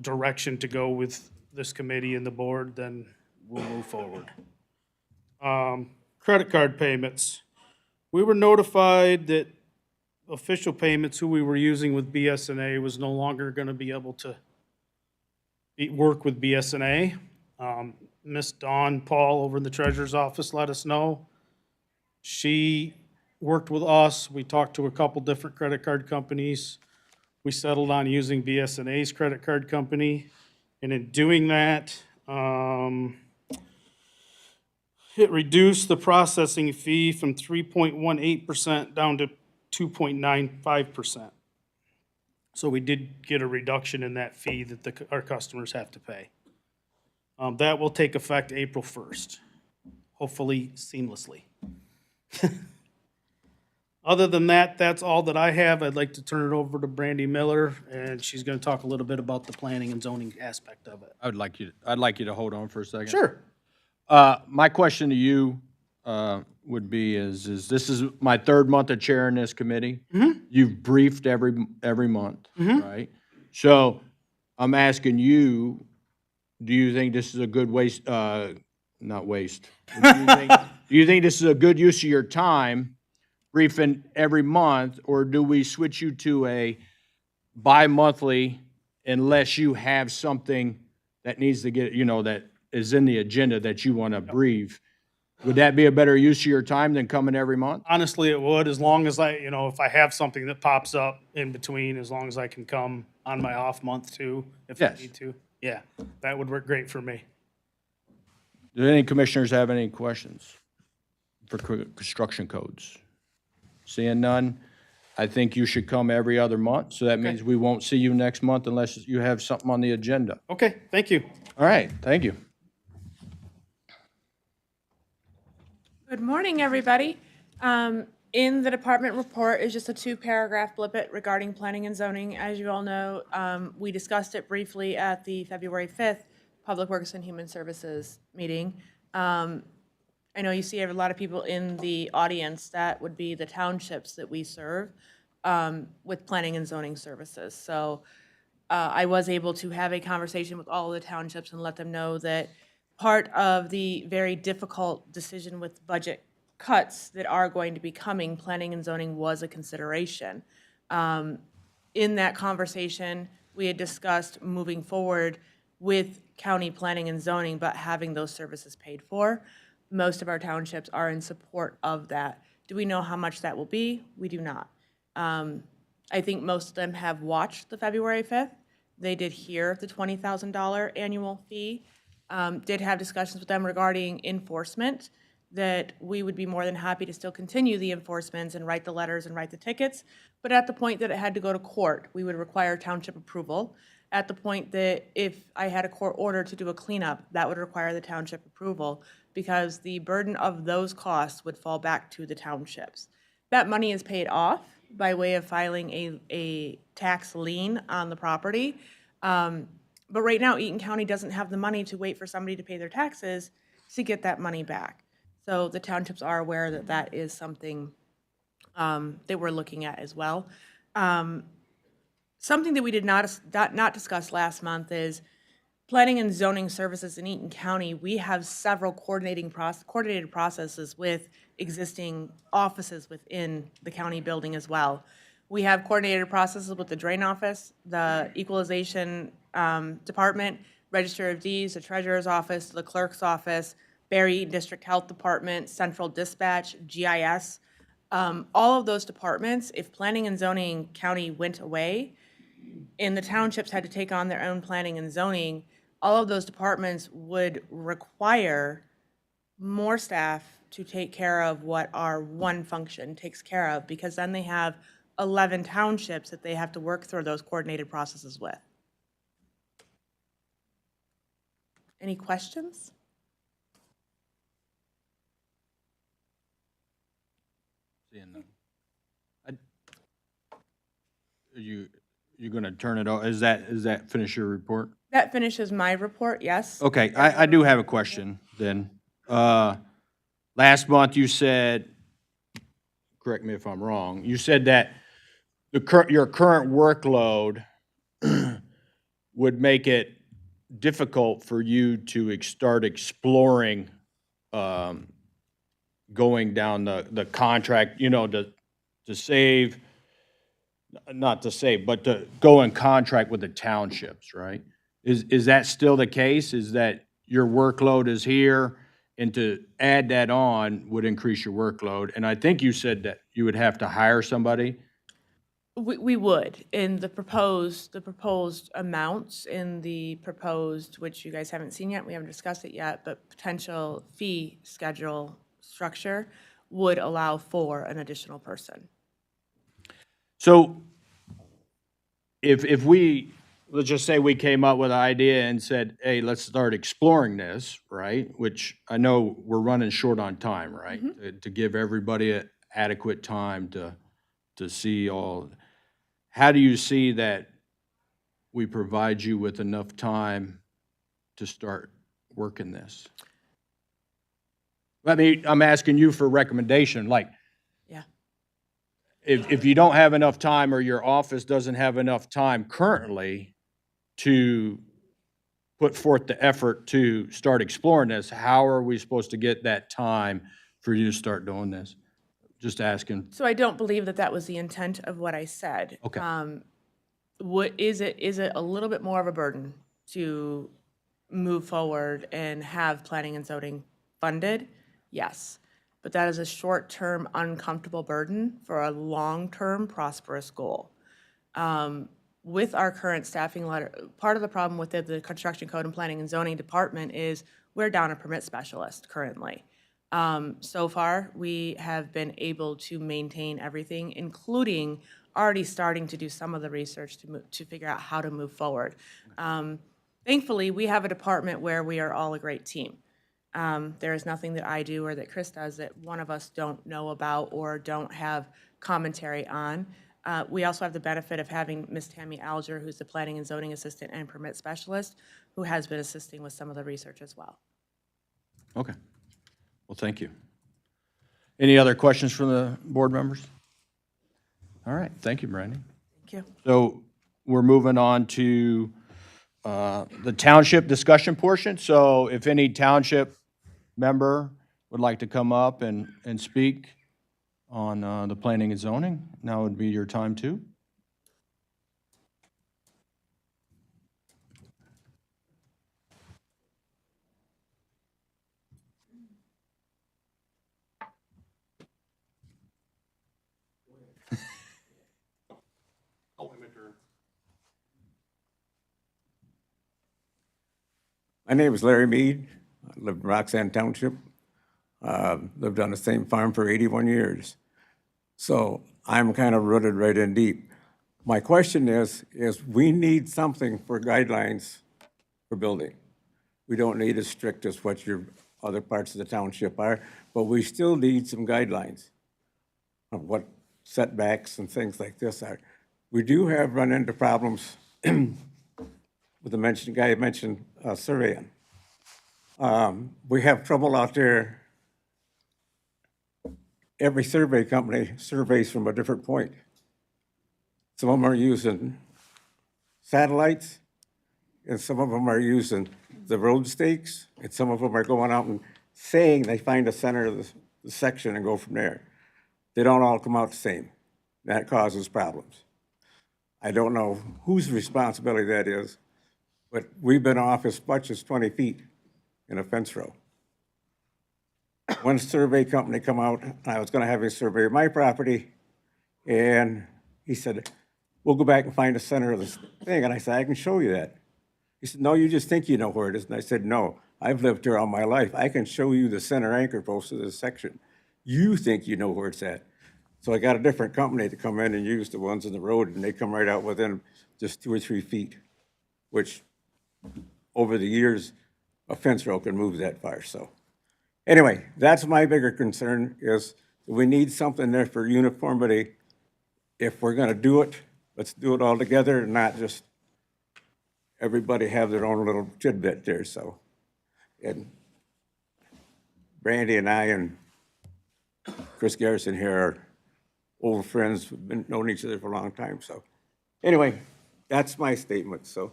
direction to go with this committee and the board, then we'll move forward. Credit card payments. We were notified that official payments, who we were using with BSNA, was no longer gonna be able to work with BSNA. Miss Dawn Paul over in the treasurer's office let us know. She worked with us. We talked to a couple different credit card companies. We settled on using BSNA's credit card company. And in doing that, it reduced the processing fee from 3.18% down to 2.95%. So we did get a reduction in that fee that our customers have to pay. That will take effect April 1st, hopefully seamlessly. Other than that, that's all that I have. I'd like to turn it over to Brandy Miller, and she's gonna talk a little bit about the planning and zoning aspect of it. I'd like you to hold on for a second. Sure. My question to you would be is this is my 3rd month of chairing this committee. You've briefed every month, right? So I'm asking you, do you think this is a good not waste? Do you think this is a good use of your time, briefing every month, or do we switch you to a bi-monthly unless you have something that needs to get, that is in the agenda that you want to brief? Would that be a better use of your time than coming every month? Honestly, it would, as long as if I have something that pops up in between, as long as I can come on my off month too, if I Yes. need to. Yeah, that would work great for me. Do any commissioners have any questions for construction codes? Seeing none, I think you should come every other month, so that means we won't see you next month unless you have something on the agenda. Okay, thank you. All right, thank you. Good morning, everybody. In the department report is just a 2-paragraph blippet regarding planning and zoning. As you all know, we discussed it briefly at the February 5th Public Works and Human Services meeting. I know you see a lot of people in the audience. That would be the townships that we serve with planning and zoning services. So I was able to have a conversation with all of the townships and let them know that part of the very difficult decision with budget cuts that are going to be coming, planning and zoning was a consideration. In that conversation, we had discussed moving forward with county planning and zoning, but having those services paid for. Most of our townships are in support of that. Do we know how much that will be? We do not. I think most of them have watched the February 5th. They did hear the $20,000 annual fee. Did have discussions with them regarding enforcement, that we would be more than happy to still continue the enforcements and write the letters and write the tickets. But at the point that it had to go to court, we would require township approval. At the point that if I had a court order to do a cleanup, that would require the township approval, because the burden of those costs would fall back to the townships. That money is paid off by way of filing a tax lien on the property. But right now, Eaton County doesn't have the money to wait for somebody to pay their taxes to get that money back. So the townships are aware that that is something that we're looking at as well. Something that we did not discuss last month is planning and zoning services in Eaton County. We have several coordinated processes with existing offices within the county building as well. We have coordinated processes with the drain office, the equalization department, register of deeds, the treasurer's office, the clerk's office, Barry Eaton District Health Department, central dispatch, GIS. All of those departments, if planning and zoning county went away and the townships had to take on their own planning and zoning, all of those departments would require more staff to take care of what our one function takes care of, because then they have 11 townships that they have to work through those coordinated processes with. Any questions? Seeing none. You're gonna turn it over, is that finish your report? That finishes my report, yes. Okay, I do have a question then. Last month you said, correct me if I'm wrong, you said that your current workload would make it difficult for you to start exploring, going down the contract, to save, not to save, but to go in contract with the townships, right? Is that still the case? Is that your workload is here, and to add that on would increase your workload? And I think you said that you would have to hire somebody? We would, in the proposed amounts, in the proposed, which you guys haven't seen yet, we haven't discussed it yet, but potential fee schedule structure would allow for an additional person. So if we, let's just say we came up with an idea and said, hey, let's start exploring this, right? Which I know we're running short on time, right? To give everybody adequate time to see all. How do you see that we provide you with enough time to start working this? I mean, I'm asking you for a recommendation, like, Yeah. if you don't have enough time, or your office doesn't have enough time currently to put forth the effort to start exploring this, how are we supposed to get that time for you to start doing this? Just asking. So I don't believe that that was the intent of what I said. Okay. Is it a little bit more of a burden to move forward and have planning and zoning funded? Yes. But that is a short-term uncomfortable burden for a long-term prosperous goal. With our current staffing letter, part of the problem with the construction code and planning and zoning department is we're down a permit specialist currently. So far, we have been able to maintain everything, including already starting to do some of the research to figure out how to move forward. Thankfully, we have a department where we are all a great team. There is nothing that I do or that Chris does that one of us don't know about or don't have commentary on. We also have the benefit of having Ms. Tammy Alger, who's the planning and zoning assistant and permit specialist, who has been assisting with some of the research as well. Okay. Well, thank you. Any other questions from the board members? All right, thank you, Brandy. Thank you. So we're moving on to the township discussion portion. So if any township member would like to come up and speak on the planning and zoning, now would be your time too. My name is Larry Mead. I live in Roxanne Township. Lived on the same farm for 81 years. So I'm kind of rooted right in deep. My question is we need something for guidelines for building. We don't need as strict as what your other parts of the township are, but we still need some guidelines of what setbacks and things like this are. We do have run into problems with the guy mentioned surveying. We have trouble out there. Every survey company surveys from a different point. Some of them are using satellites, and some of them are using the road stakes, and some of them are going out and saying they find the center of the section and go from there. They don't all come out the same. That causes problems. I don't know whose responsibility that is, but we've been off as much as 20 feet in a fence row. One survey company come out, I was gonna have him survey my property, and he said, we'll go back and find the center of this thing. And I said, I can show you that. He said, no, you just think you know where it is. And I said, no, I've lived here all my life. I can show you the center anchor post of this section. You think you know where it's at. So I got a different company to come in and use the ones in the road, and they come right out within just 2 or 3 feet, which over the years, a fence row can move that far, so. Anyway, that's my bigger concern is we need something there for uniformity. If we're gonna do it, let's do it all together and not just everybody have their own little tidbit there, so. And Brandy and I and Chris Garrison here are old friends, we've been known each other for a long time, so. Anyway, that's my statement, so.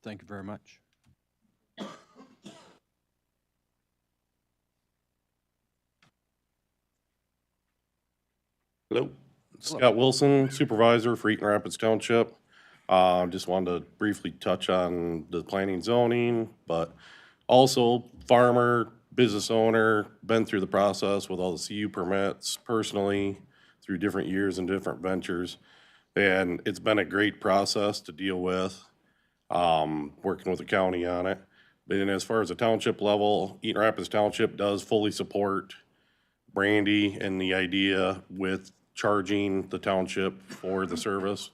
Thank you very much. Hello, Scott Wilson, Supervisor for Eaton Rapids Township. Just wanted to briefly touch on the planning and zoning, but also farmer, business owner, been through the process with all the CU permits personally through different years and different ventures. And it's been a great process to deal with, working with the county on it. But then as far as the township level, Eaton Rapids Township does fully support Brandy and the idea with charging the township for the service.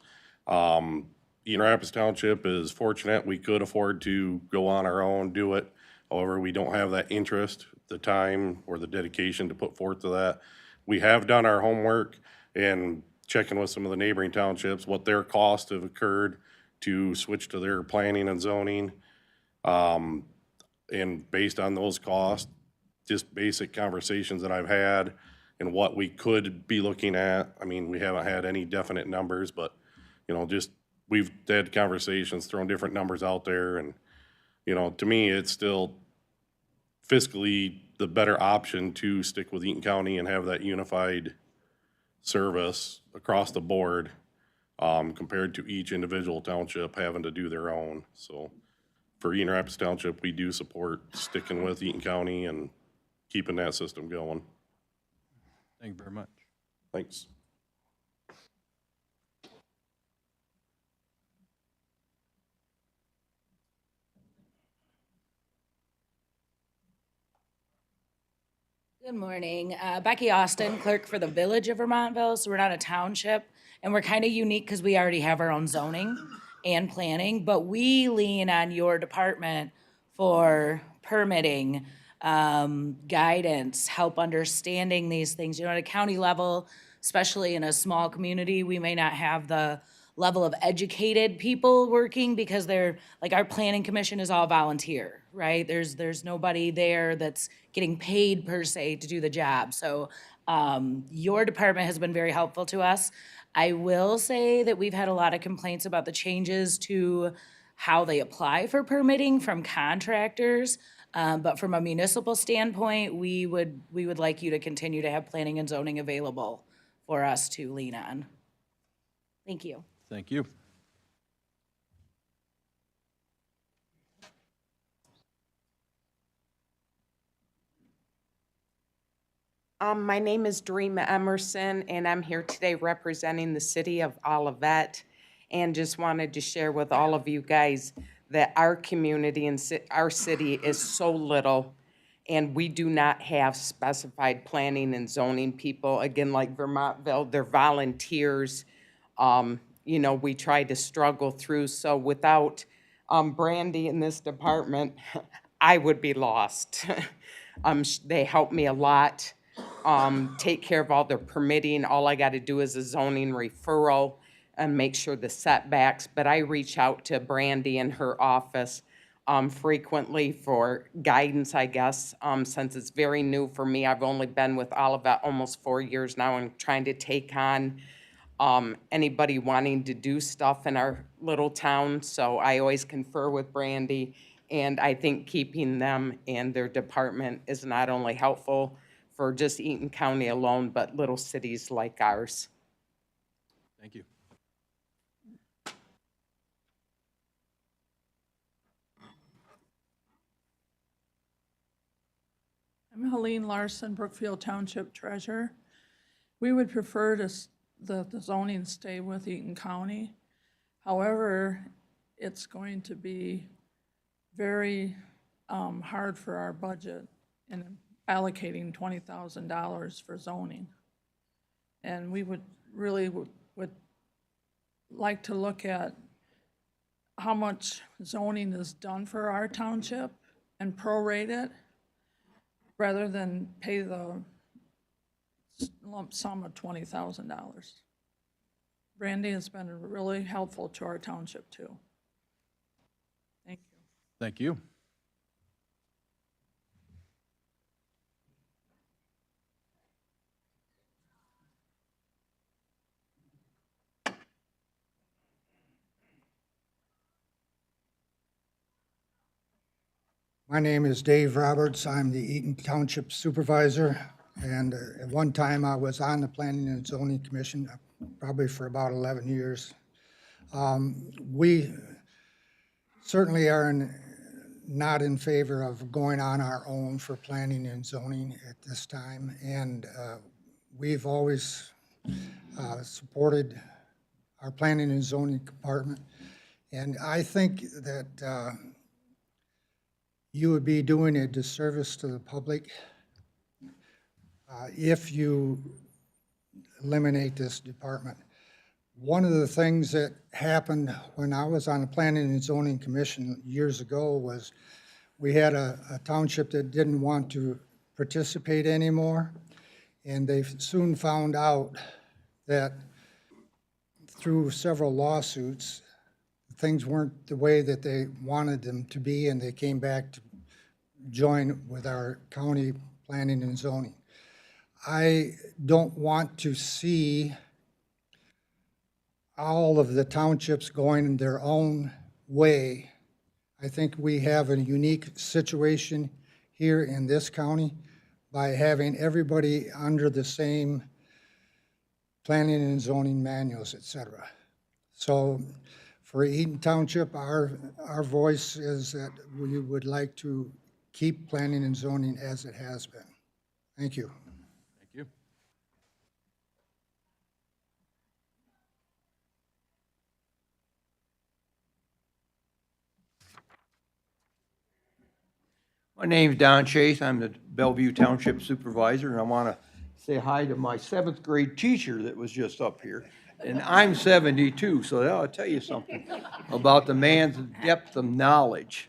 Eaton Rapids Township is fortunate we could afford to go on our own, do it. However, we don't have that interest, the time, or the dedication to put forth to that. We have done our homework and checking with some of the neighboring townships, what their costs have occurred to switch to their planning and zoning. And based on those costs, just basic conversations that I've had and what we could be looking at. I mean, we haven't had any definite numbers, but, you know, just, we've had conversations, thrown different numbers out there, and, you know, to me, it's still fiscally the better option to stick with Eaton County and have that unified service across the board, compared to each individual township having to do their own. So for Eaton Rapids Township, we do support sticking with Eaton County and keeping that system going. Thank you very much. Thanks. Good morning. Becky Austin, clerk for the Village of Vermontville. So we're not a township, and we're kind of unique because we already have our own zoning and planning, but we lean on your department for permitting, guidance, help understanding these things. You know, at a county level, especially in a small community, we may not have the level of educated people working because they're, like, our planning commission is all volunteer, right? There's nobody there that's getting paid per se to do the job. So your department has been very helpful to us. I will say that we've had a lot of complaints about the changes to how they apply for permitting from contractors. But from a municipal standpoint, we would like you to continue to have planning and zoning available for us to lean on. Thank you. Thank you. My name is Dreama Emerson, and I'm here today representing the city of Olivet, and just wanted to share with all of you guys that our community and our city is so little, and we do not have specified planning and zoning people. Again, like Vermontville, they're volunteers. You know, we try to struggle through, so without Brandy in this department, I would be lost. They help me a lot. Take care of all their permitting. All I got to do is a zoning referral and make sure the setbacks. But I reach out to Brandy in her office frequently for guidance, I guess, since it's very new for me. I've only been with Olivet almost 4 years now and trying to take on anybody wanting to do stuff in our little town. So I always confer with Brandy, and I think keeping them and their department is not only helpful for just Eaton County alone, but little cities like ours. Thank you. I'm Helene Larson, Brookfield Township Treasurer. We would prefer the zoning stay with Eaton County. However, it's going to be very hard for our budget in allocating $20,000 for zoning. And we would really would like to look at how much zoning is done for our township and prorate it rather than pay the lump sum of $20,000. Brandy has been really helpful to our township too. Thank you. Thank you. My name is Dave Roberts. I'm the Eaton Township Supervisor, and at one time I was on the Planning and Zoning Commission, probably for about 11 years. We certainly are not in favor of going on our own for planning and zoning at this time, and we've always supported our Planning and Zoning Department, and I think that you would be doing a disservice to the public if you eliminate this department. One of the things that happened when I was on the Planning and Zoning Commission years ago was we had a township that didn't want to participate anymore, and they soon found out that through several lawsuits, things weren't the way that they wanted them to be, and they came back to join with our county planning and zoning. I don't want to see all of the townships going their own way. I think we have a unique situation here in this county by having everybody under the same planning and zoning manuals, et cetera. So for Eaton Township, our voice is that we would like to keep planning and zoning as it has been. Thank you. Thank you. My name's Don Chase. I'm the Bellevue Township Supervisor, and I want to say hi to my 7th grade teacher that was just up here. And I'm 72, so that'll tell you something about the man's depth of knowledge.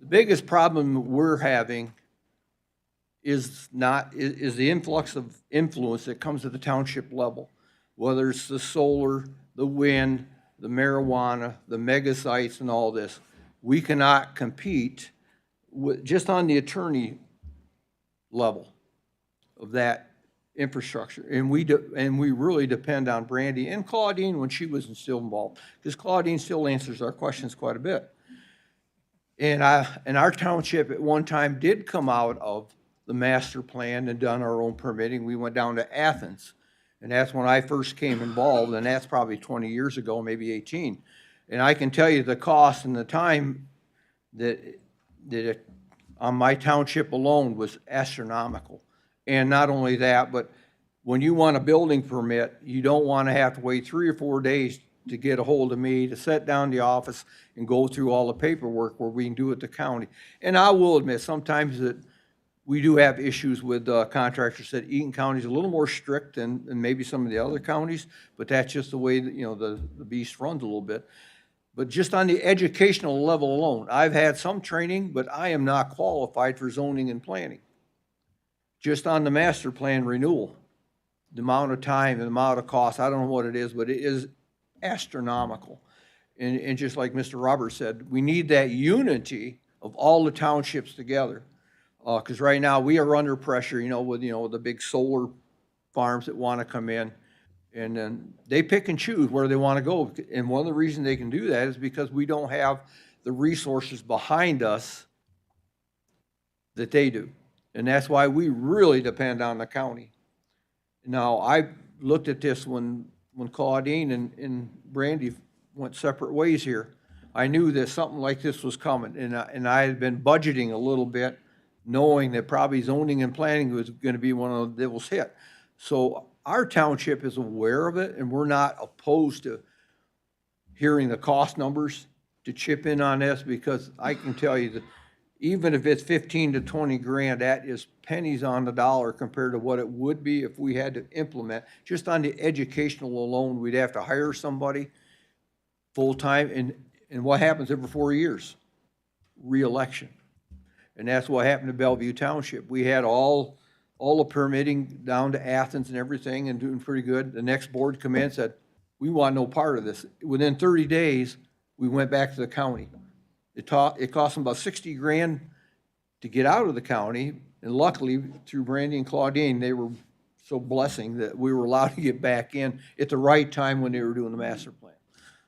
The biggest problem we're having is the influx of influence that comes at the township level. whether it's the solar, the wind, the marijuana, the mega sites and all this. We cannot compete with, just on the attorney level of that infrastructure. And we really depend on Brandy and Claudine when she was still involved, because Claudine still answers our questions quite a bit. And our township at one time did come out of the master plan and done our own permitting. We went down to Athens, and that's when I first came involved, and that's probably 20 years ago, maybe 18. And I can tell you the cost and the time that it, on my township alone, was astronomical. And not only that, but when you want a building permit, you don't want to have to wait 3 or 4 days to get a hold of me, to sit down in the office and go through all the paperwork where we can do it at the county. And I will admit, sometimes that we do have issues with contractors that Eaton County is a little more strict than maybe some of the other counties, but that's just the way that, the beast runs a little bit. But just on the educational level alone, I've had some training, but I am not qualified for zoning and planning. Just on the master plan renewal, the amount of time and the amount of cost, I don't know what it is, but it is astronomical. And just like Mr. Roberts said, we need that unity of all the townships together. Because right now, we are under pressure, with the big solar farms that want to come in. And then they pick and choose where they want to go. And one of the reasons they can do that is because we don't have the resources behind us that they do. And that's why we really depend on the county. Now, I looked at this when Claudine and Brandy went separate ways here. I knew that something like this was coming, and I had been budgeting a little bit, knowing that probably zoning and planning was going to be one of the devil's hit. So our township is aware of it, and we're not opposed to hearing the cost numbers to chip in on this, because I can tell you that even if it's 15 to 20 grand, that is pennies on the dollar compared to what it would be if we had to implement. Just on the educational alone, we'd have to hire somebody full-time, and what happens every 4 years? Re-election. And that's what happened to Bellevue Township. We had all the permitting down to Athens and everything and doing pretty good. The next board come in and said, we want no part of this. Within 30 days, we went back to the county. It cost them about 60 grand to get out of the county, and luckily, through Brandy and Claudine, they were so blessing that we were allowed to get back in at the right time when they were doing the master plan.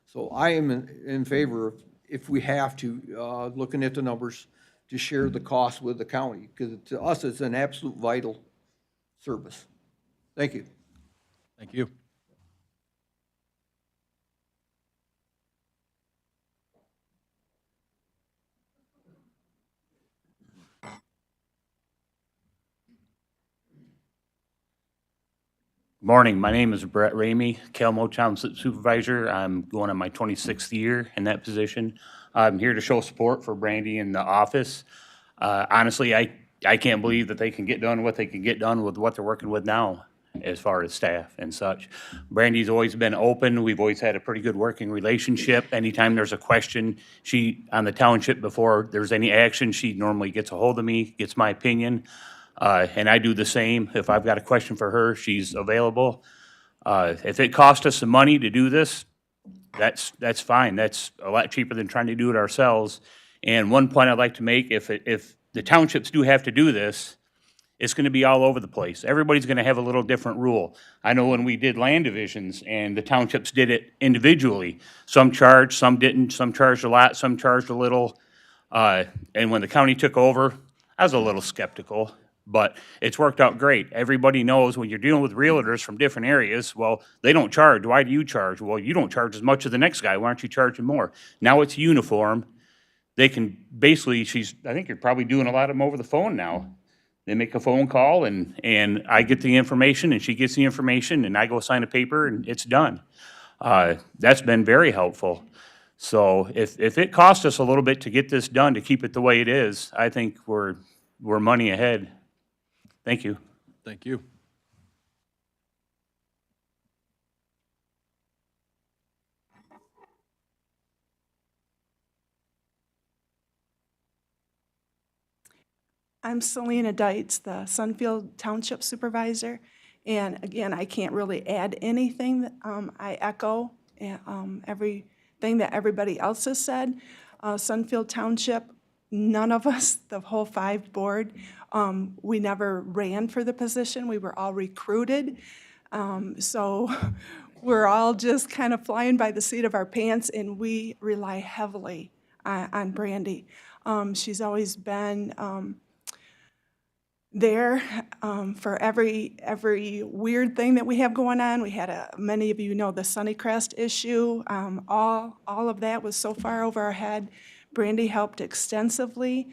So I am in favor of, if we have to, looking at the numbers, to share the cost with the county, because to us, it's an absolute vital service. Thank you. Thank you. Morning, my name is Brett Ramey, Kelmo Township Supervisor. I'm going on my 26th year in that position. I'm here to show support for Brandy in the office. Honestly, I can't believe that they can get done what they can get done with what they're working with now as far as staff and such. Brandy's always been open. We've always had a pretty good working relationship. Anytime there's a question, on the township, before there's any action, she normally gets a hold of me, gets my opinion. And I do the same. If I've got a question for her, she's available. If it costs us some money to do this, that's fine. That's a lot cheaper than trying to do it ourselves. And one point I'd like to make, if the townships do have to do this, it's gonna be all over the place. Everybody's gonna have a little different rule. I know when we did land divisions and the townships did it individually, some charged, some didn't, some charged a lot, some charged a little. And when the county took over, I was a little skeptical. But it's worked out great. Everybody knows when you're dealing with realtors from different areas, well, they don't charge. Why do you charge? Well, you don't charge as much as the next guy. Why aren't you charging more? Now it's uniform. They can basically, I think you're probably doing a lot of them over the phone now. They make a phone call and I get the information and she gets the information and I go sign a paper and it's done. That's been very helpful. So if it costs us a little bit to get this done, to keep it the way it is, I think we're money ahead. Thank you. Thank you. I'm Selena Dietz, the Sunfield Township Supervisor, And again, I can't really add anything. I echo everything that everybody else has said. Sunfield Township, none of us, the whole 5 board, we never ran for the position. We were all recruited. So we're all just kind of flying by the seat of our pants, and we rely heavily on Brandy. She's always been there for every weird thing that we have going on. We had many of you know the Sunnycrest issue. All of that was so far over our head. Brandy helped extensively.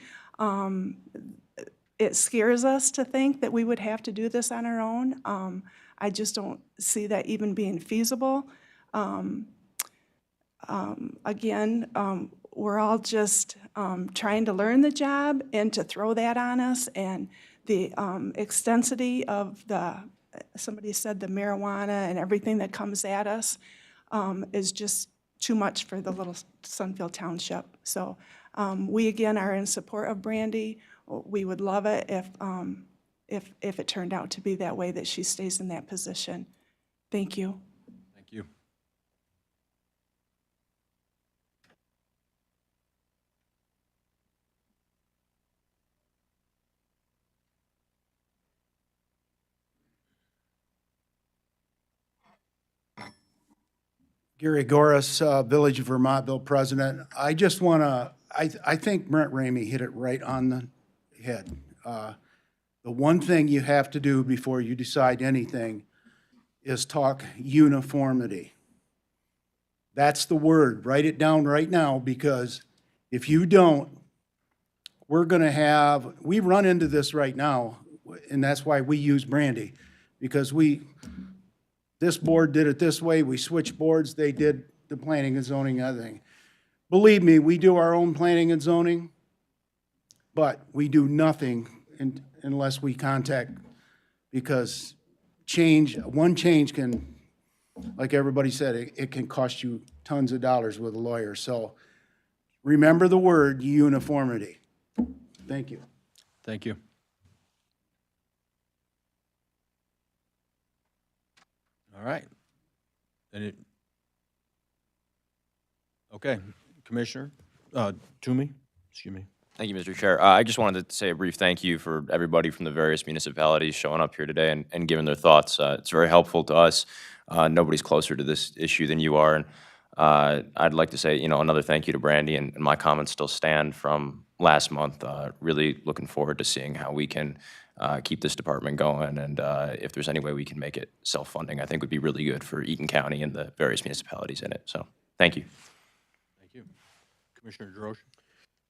It scares us to think that we would have to do this on our own. I just don't see that even being feasible. Again, we're all just trying to learn the job, and to throw that on us, and the extensity of somebody said the marijuana and everything that comes at us is just too much for the little Sunfield Township. So we again are in support of Brandy. We would love it if it turned out to be that way, that she stays in that position. Thank you. Thank you. Gary Goris, Village of Vermontville president. I just want to, I think Brent Ramey hit it right on the head. The one thing you have to do before you decide anything is talk uniformity. That's the word. Write it down right now, because if you don't, we're going to have, we run into this right now, and that's why we use Brandy, because this board did it this way, we switched boards, they did the planning and zoning other thing. Believe me, we do our own planning and zoning, but we do nothing unless we contact, because one change can, like everybody said, it can cost you tons of dollars with a lawyer. So remember the word uniformity. Thank you. Thank you. All right. Okay, Commissioner Toomey, excuse me. Thank you, Mr. Chair. I just wanted to say a brief thank you for everybody from the various municipalities showing up here today and giving their thoughts. It's very helpful to us. Nobody's closer to this issue than you are. And I'd like to say, another thank you to Brandy, and my comments still stand from last month. Really looking forward to seeing how we can keep this department going, and if there's any way we can make it self-funding, I think would be really good for Eaton County and the various municipalities in it. So, thank you. Thank you. Commissioner DeRoche.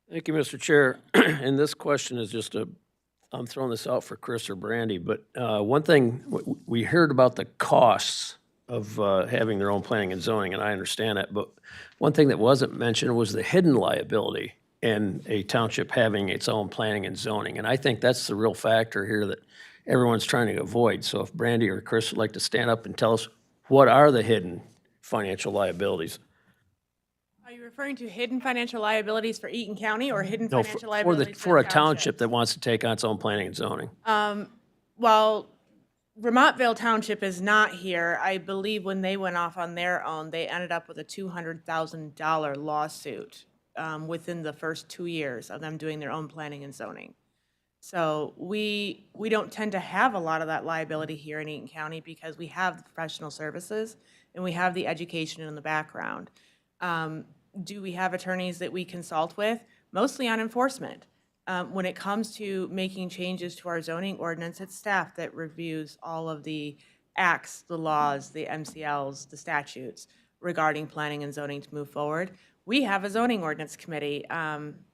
Thank you, Mr. Chair. And this question is just I'm throwing this out for Chris or Brandy, but one thing, we heard about the costs of having their own planning and zoning, and I understand that, but one thing that wasn't mentioned was the hidden liability in a township having its own planning and zoning. And I think that's the real factor here that everyone's trying to avoid. So if Brandy or Chris would like to stand up and tell us, what are the hidden financial liabilities? Are you referring to hidden financial liabilities for Eaton County or hidden No, financial liabilities for a township that wants to take on its own planning and zoning. Well, Vermontville Township is not here. I believe when they went off on their own, they ended up with a $200,000 lawsuit within the first 2 years of them doing their own planning and zoning. So we don't tend to have a lot of that liability here in Eaton County because we have the professional services and we have the education in the background. Do we have attorneys that we consult with? Mostly on enforcement. When it comes to making changes to our zoning ordinance, it's staff that reviews all of the acts, the laws, the MCLs, the statutes regarding planning and zoning to move forward. We have a zoning ordinance committee.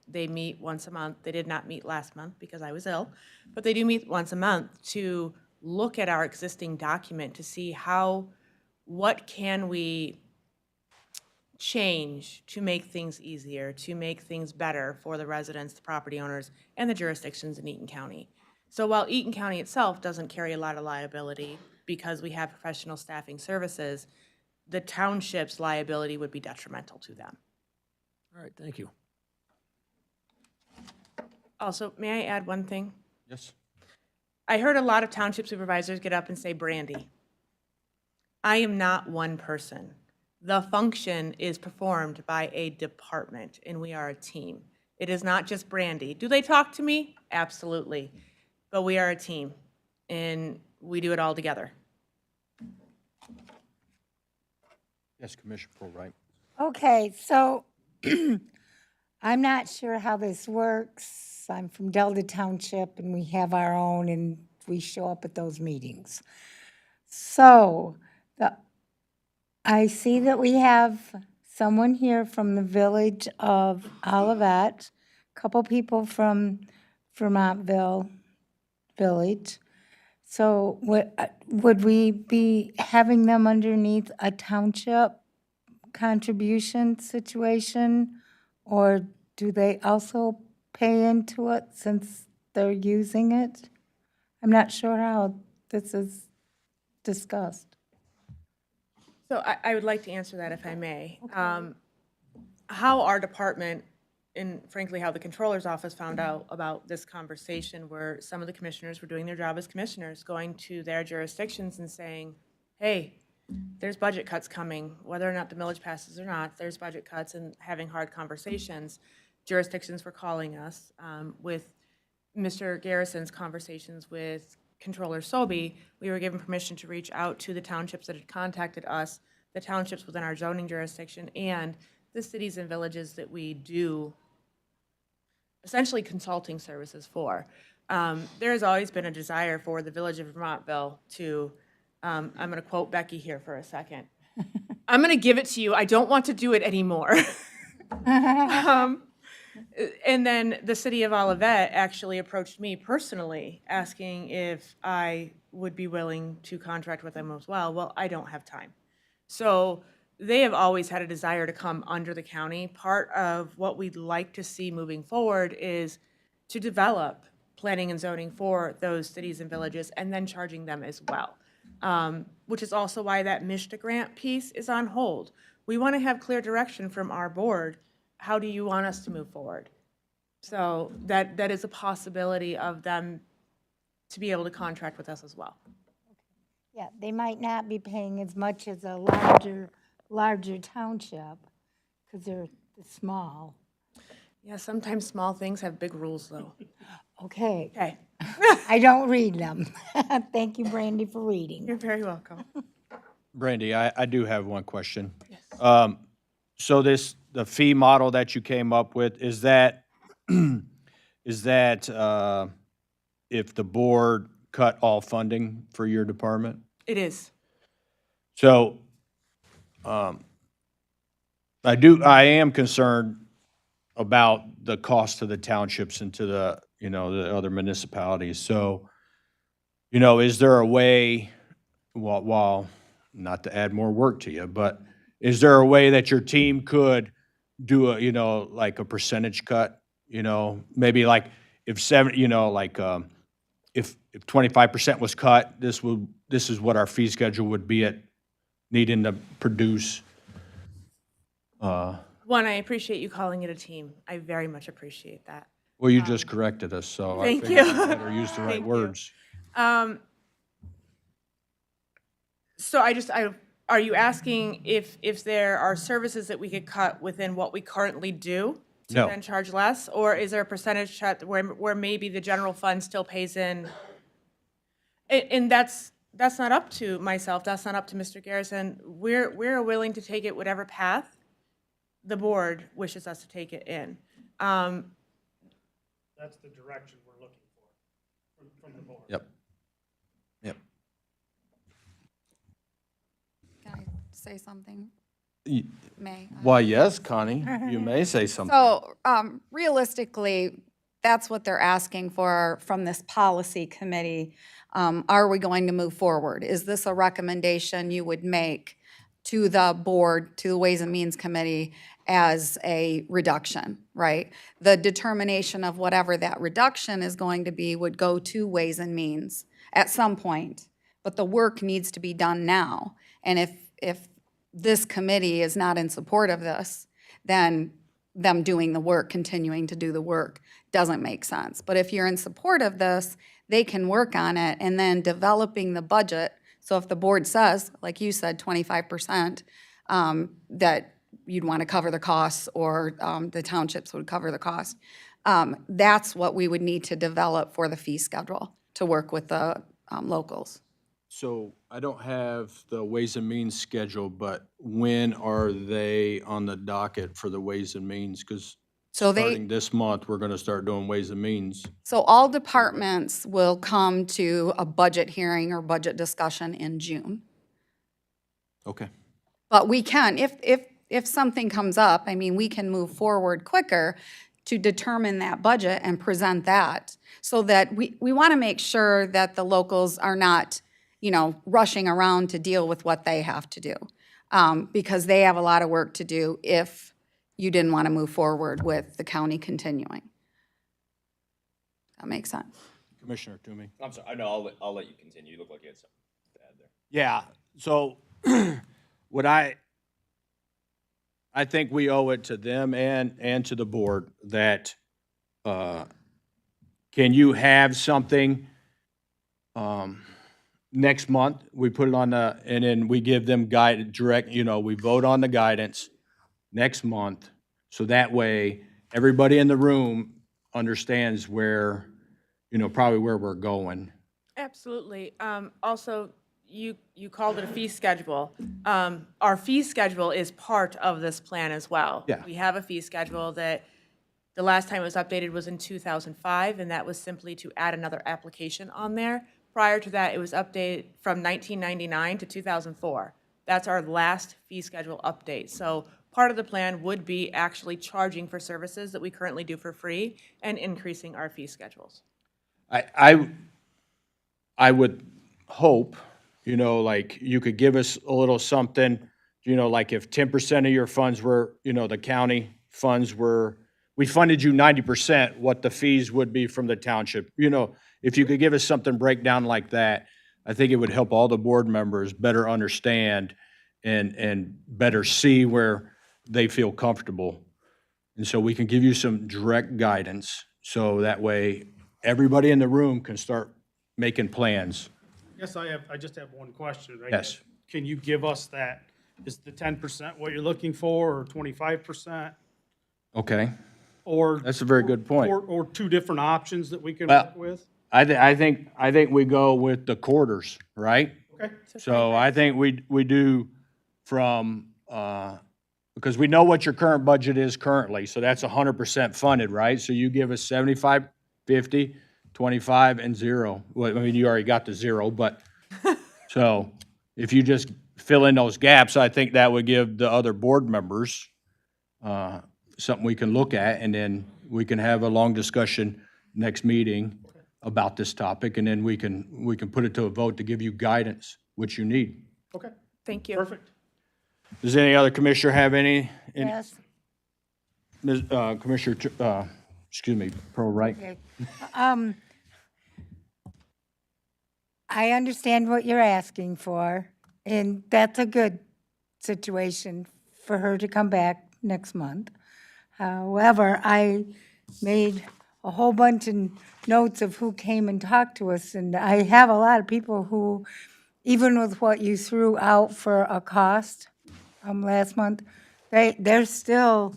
They meet once a month. They did not meet last month because I was ill, but they do meet once a month to look at our existing document to see what can we change to make things easier, to make things better for the residents, the property owners, and the jurisdictions in Eaton County. So while Eaton County itself doesn't carry a lot of liability because we have professional staffing services, the township's liability would be detrimental to them. All right, thank you. Also, may I add one thing? Yes. I heard a lot of township supervisors get up and say Brandy. I am not one person. The function is performed by a department, and we are a team. It is not just Brandy. Do they talk to me? Absolutely. But we are a team, and we do it all together. Yes, Commissioner Fulbright. Okay, so I'm not sure how this works. I'm from Delta Township, and we have our own, and we show up at those meetings. So, I see that we have someone here from the village of Olivet, a couple people from Vermontville Village. So would we be having them underneath a township contribution situation? Or do they also pay into it since they're using it? I'm not sure how this is discussed. So I would like to answer that if I may. How our department, and frankly, how the controller's office found out about this conversation, where some of the commissioners were doing their job as commissioners, going to their jurisdictions and saying, hey, there's budget cuts coming, whether or not the millage passes or not, there's budget cuts, and having hard conversations. Jurisdictions were calling us with Mr. Garrison's conversations with Controller Sobey. We were given permission to reach out to the townships that had contacted us, the townships within our zoning jurisdiction, and the cities and villages that we do essentially consulting services for. There has always been a desire for the village of Vermontville to, I'm going to quote Becky here for a second. I'm going to give it to you. I don't want to do it anymore. And then the city of Olivet actually approached me personally, asking if I would be willing to contract with them as well. Well, I don't have time. So they have always had a desire to come under the county. Part of what we'd like to see moving forward is to develop planning and zoning for those cities and villages, and then charging them as well, which is also why that MISHDA grant piece is on hold. We want to have clear direction from our board. How do you want us to move forward? So that is a possibility of them to be able to contract with us as well. Yeah, they might not be paying as much as a larger township, because they're small. Yeah, sometimes small things have big rules, though. Okay. Okay. I don't read them. Thank you, Brandy, for reading. You're very welcome. Brandy, I do have one question. Yes. So the fee model that you came up with, is that if the board cut all funding for your department? It is. So, I am concerned about the cost to the townships and to the other municipalities. So, is there a way, while not to add more work to you, but is there a way that your team could do like a percentage cut? Maybe like if 25% was cut, this is what our fee schedule would be at needing to produce. One, I appreciate you calling it a team. I very much appreciate that. Well, you just corrected us, so I Thank figured you. I better use the right Thank you. words. So are you asking if there are services that we could cut within what we currently do to No. then charge less? Or is there a percentage cut where maybe the general fund still pays in? And that's not up to myself, that's not up to Mr. Garrison. We're willing to take it whatever path the board wishes us to take it in. That's the direction we're looking for from the board. Yep. Yep. Can I say something? May I? Why, yes, Connie, you may say something. So realistically, that's what they're asking for from this policy committee. Are we going to move forward? Is this a recommendation you would make to the board, to the Ways and Means Committee as a reduction, right? The determination of whatever that reduction is going to be would go to Ways and Means at some point, but the work needs to be done now. And if this committee is not in support of this, then them doing the work, continuing to do the work, doesn't make sense. But if you're in support of this, they can work on it, and then developing the budget. So if the board says, like you said, 25%, that you'd want to cover the costs, or the townships would cover the cost, that's what we would need to develop for the fee schedule to work with the locals. So I don't have the Ways and Means schedule, but when are they on the docket for the Ways and Means? Because So starting this month, we're going to start doing Ways and Means. So all departments will come to a budget hearing or budget discussion in June. Okay. But we can, if something comes up, I mean, we can move forward quicker to determine that budget and present that, so that we want to make sure that the locals are not, rushing around to deal with what they have to do. Because they have a lot of work to do if you didn't want to move forward with the county continuing. That makes sense. Commissioner Toomey. I'm sorry, no, I'll let you continue. You look like you had something to add there. Yeah, so what I think we owe it to them and to the board that, can you have something, next month? We put it on and then we give them we vote on the guidance next month. So that way, everybody in the room understands where, probably where we're going. Absolutely. Also, you called it a fee schedule. Our fee schedule is part of this plan as well. Yeah. We have a fee schedule that the last time it was updated was in 2005, and that was simply to add another application on there. Prior to that, it was updated from 1999 to 2004. That's our last fee schedule update. So part of the plan would be actually charging for services that we currently do for free and increasing our fee schedules. I would hope, like you could give us a little something, like if 10% of your funds were, the county funds were, we funded you 90%, what the fees would be from the township. If you could give us something breakdown like that, I think it would help all the board members better understand and better see where they feel comfortable. And so we can give you some direct guidance, so that way everybody in the room can start making plans. Yes, I just have one question, right? Yes. Can you give us that? Is the 10% what you're looking for, or 25%? Okay, Or? that's a very good point. Or two different options that we can Well, work with? I think we go with the quarters, right? Okay. So I think we do from, because we know what your current budget is currently, so that's 100% funded, right? So you give us 75, 50, 25, and 0. Well, I mean, you already got the 0, but, so if you just fill in those gaps, I think that would give the other board members something we can look at, and then we can have a long discussion next meeting about this topic, and then we can put it to a vote to give you guidance, which you need. Okay, Thank you. perfect. Does any other commissioner have any? Yes. Ms. Commissioner, excuse me, Pearl Wright? Okay. I understand what you're asking for, and that's a good situation for her to come back next month. However, I made a whole bunch of notes of who came and talked to us, and I have a lot of people who, even with what you threw out for a cost last month, they're still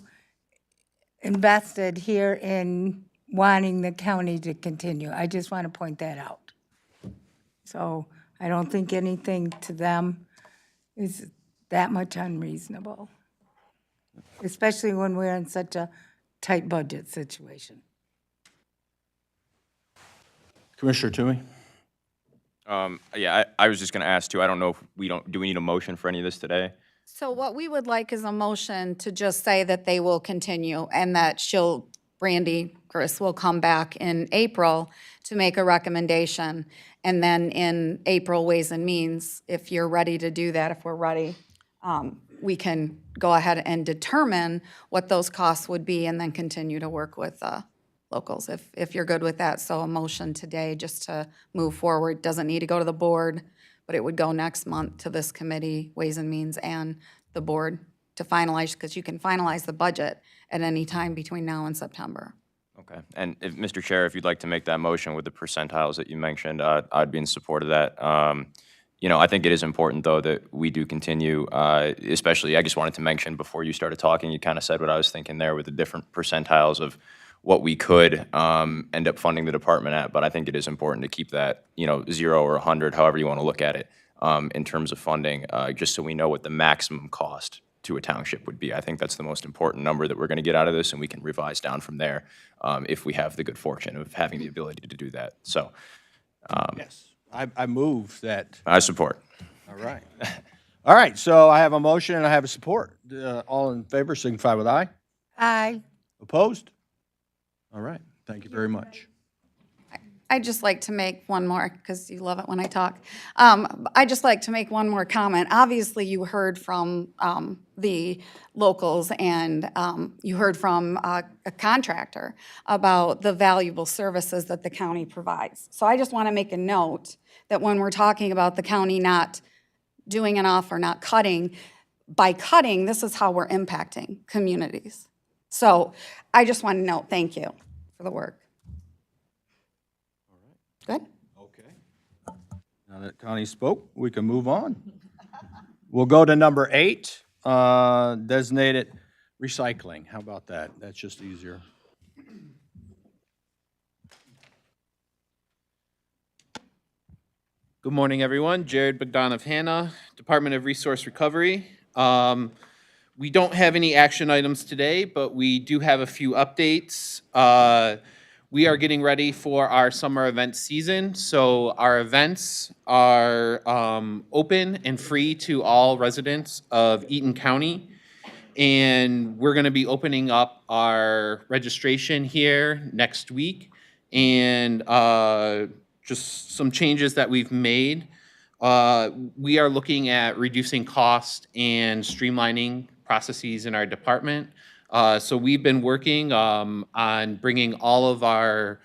invested here in wanting the county to continue. I just want to point that out. So I don't think anything to them is that much unreasonable, especially when we're in such a tight budget situation. Commissioner Toomey? Yeah, I was just gonna ask too, I don't know if do we need a motion for any of this today? So what we would like is a motion to just say that they will continue, and that Brandy Chris will come back in April to make a recommendation. And then in April, Ways and Means, if you're ready to do that, if we're ready, we can go ahead and determine what those costs would be, and then continue to work with locals, if you're good with that. So a motion today just to move forward. Doesn't need to go to the board, but it would go next month to this committee, Ways and Means, and the board to finalize, because you can finalize the budget at any time between now and September. Okay, and if, Mr. Chair, if you'd like to make that motion with the percentiles that you mentioned, I'd be in support of that. You know, I think it is important, though, that we do continue, especially, I just wanted to mention before you started talking, you kind of said what I was thinking there with the different percentiles of what we could end up funding the department at, but I think it is important to keep that, you know, 0 or 100, however you want to look at it, in terms of funding, just so we know what the maximum cost to a township would be. I think that's the most important number that we're going to get out of this, and we can revise down from there if we have the good fortune of having the ability to do that. So, Yes, I move that. I support. All right. All right, so I have a motion and I have a support. All in favor signify with aye. Aye. Opposed? All right, thank you very much. I'd just like to make one more, because you love it when I talk. I'd just like to make one more comment. Obviously, you heard from the locals and you heard from a contractor about the valuable services that the county provides. So I just want to make a note that when we're talking about the county not doing enough or not cutting, by cutting, this is how we're impacting communities. So I just want to note, thank you for the work. Good? Okay. Now that Connie spoke, we can move on. We'll go to number 8, designated recycling. How about that? That's just easier. Good morning, everyone. Jared Bogdan of Hannah, Department of Resource Recovery. We don't have any action items today, but we do have a few updates. We are getting ready for our summer event season, so our events are open and free to all residents of Eaton County. And we're going to be opening up our registration here next week. And just some changes that we've made. We are looking at reducing cost and streamlining processes in our department. So we've been working on bringing all of our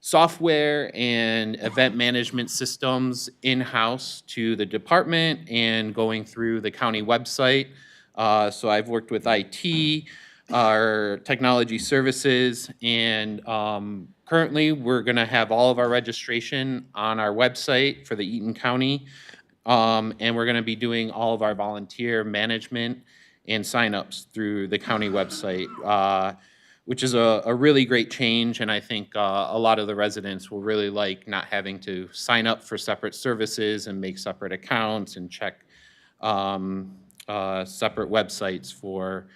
software and event management systems in-house to the department and going through the county website. So I've worked with IT, our technology services, and currently we're going to have all of our registration on our website for the Eaton County, and we're going to be doing all of our volunteer management and signups through the county website, which is a really great change, and I think a lot of the residents will really like not having to sign up for separate services and make separate accounts and check separate websites for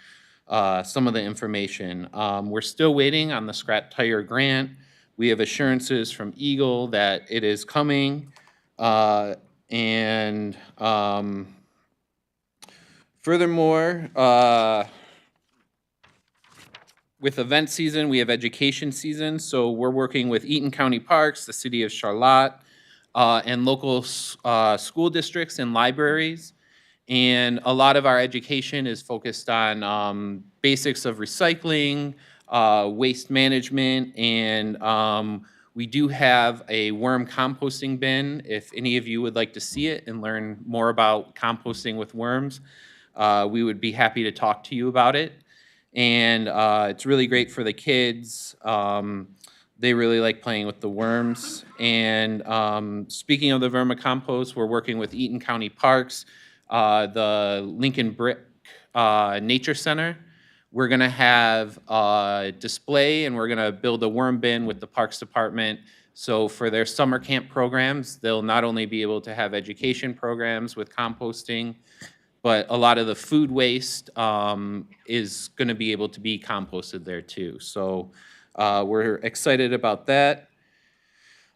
some of the information. We're still waiting on the Scrap Tire grant. We have assurances from Eagle that it is coming, and furthermore, with event season, we have education season. So we're working with Eaton County Parks, the City of Charlotte, and local school districts and libraries. And a lot of our education is focused on basics of recycling, waste management, and we do have a worm composting bin. If any of you would like to see it and learn more about composting with worms, we would be happy to talk to you about it. And it's really great for the kids. They really like playing with the worms. And speaking of the vermicompost, we're working with Eaton County Parks, the Lincoln Brick Nature Center. We're going to have a display, and we're going to build a worm bin with the Parks Department. So for their summer camp programs, they'll not only be able to have education programs with composting, but a lot of the food waste is going to be able to be composted there too. So we're excited about that.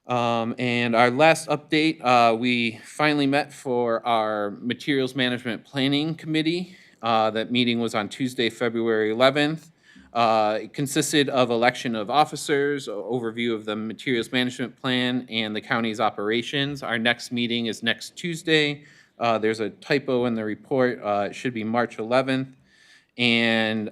And our last update, we finally met for our Materials Management Planning Committee. That meeting was on Tuesday, February 11th. It consisted of election of officers, overview of the Materials Management Plan, and the county's operations. Our next meeting is next Tuesday. There's a typo in the report. It should be March 11th. And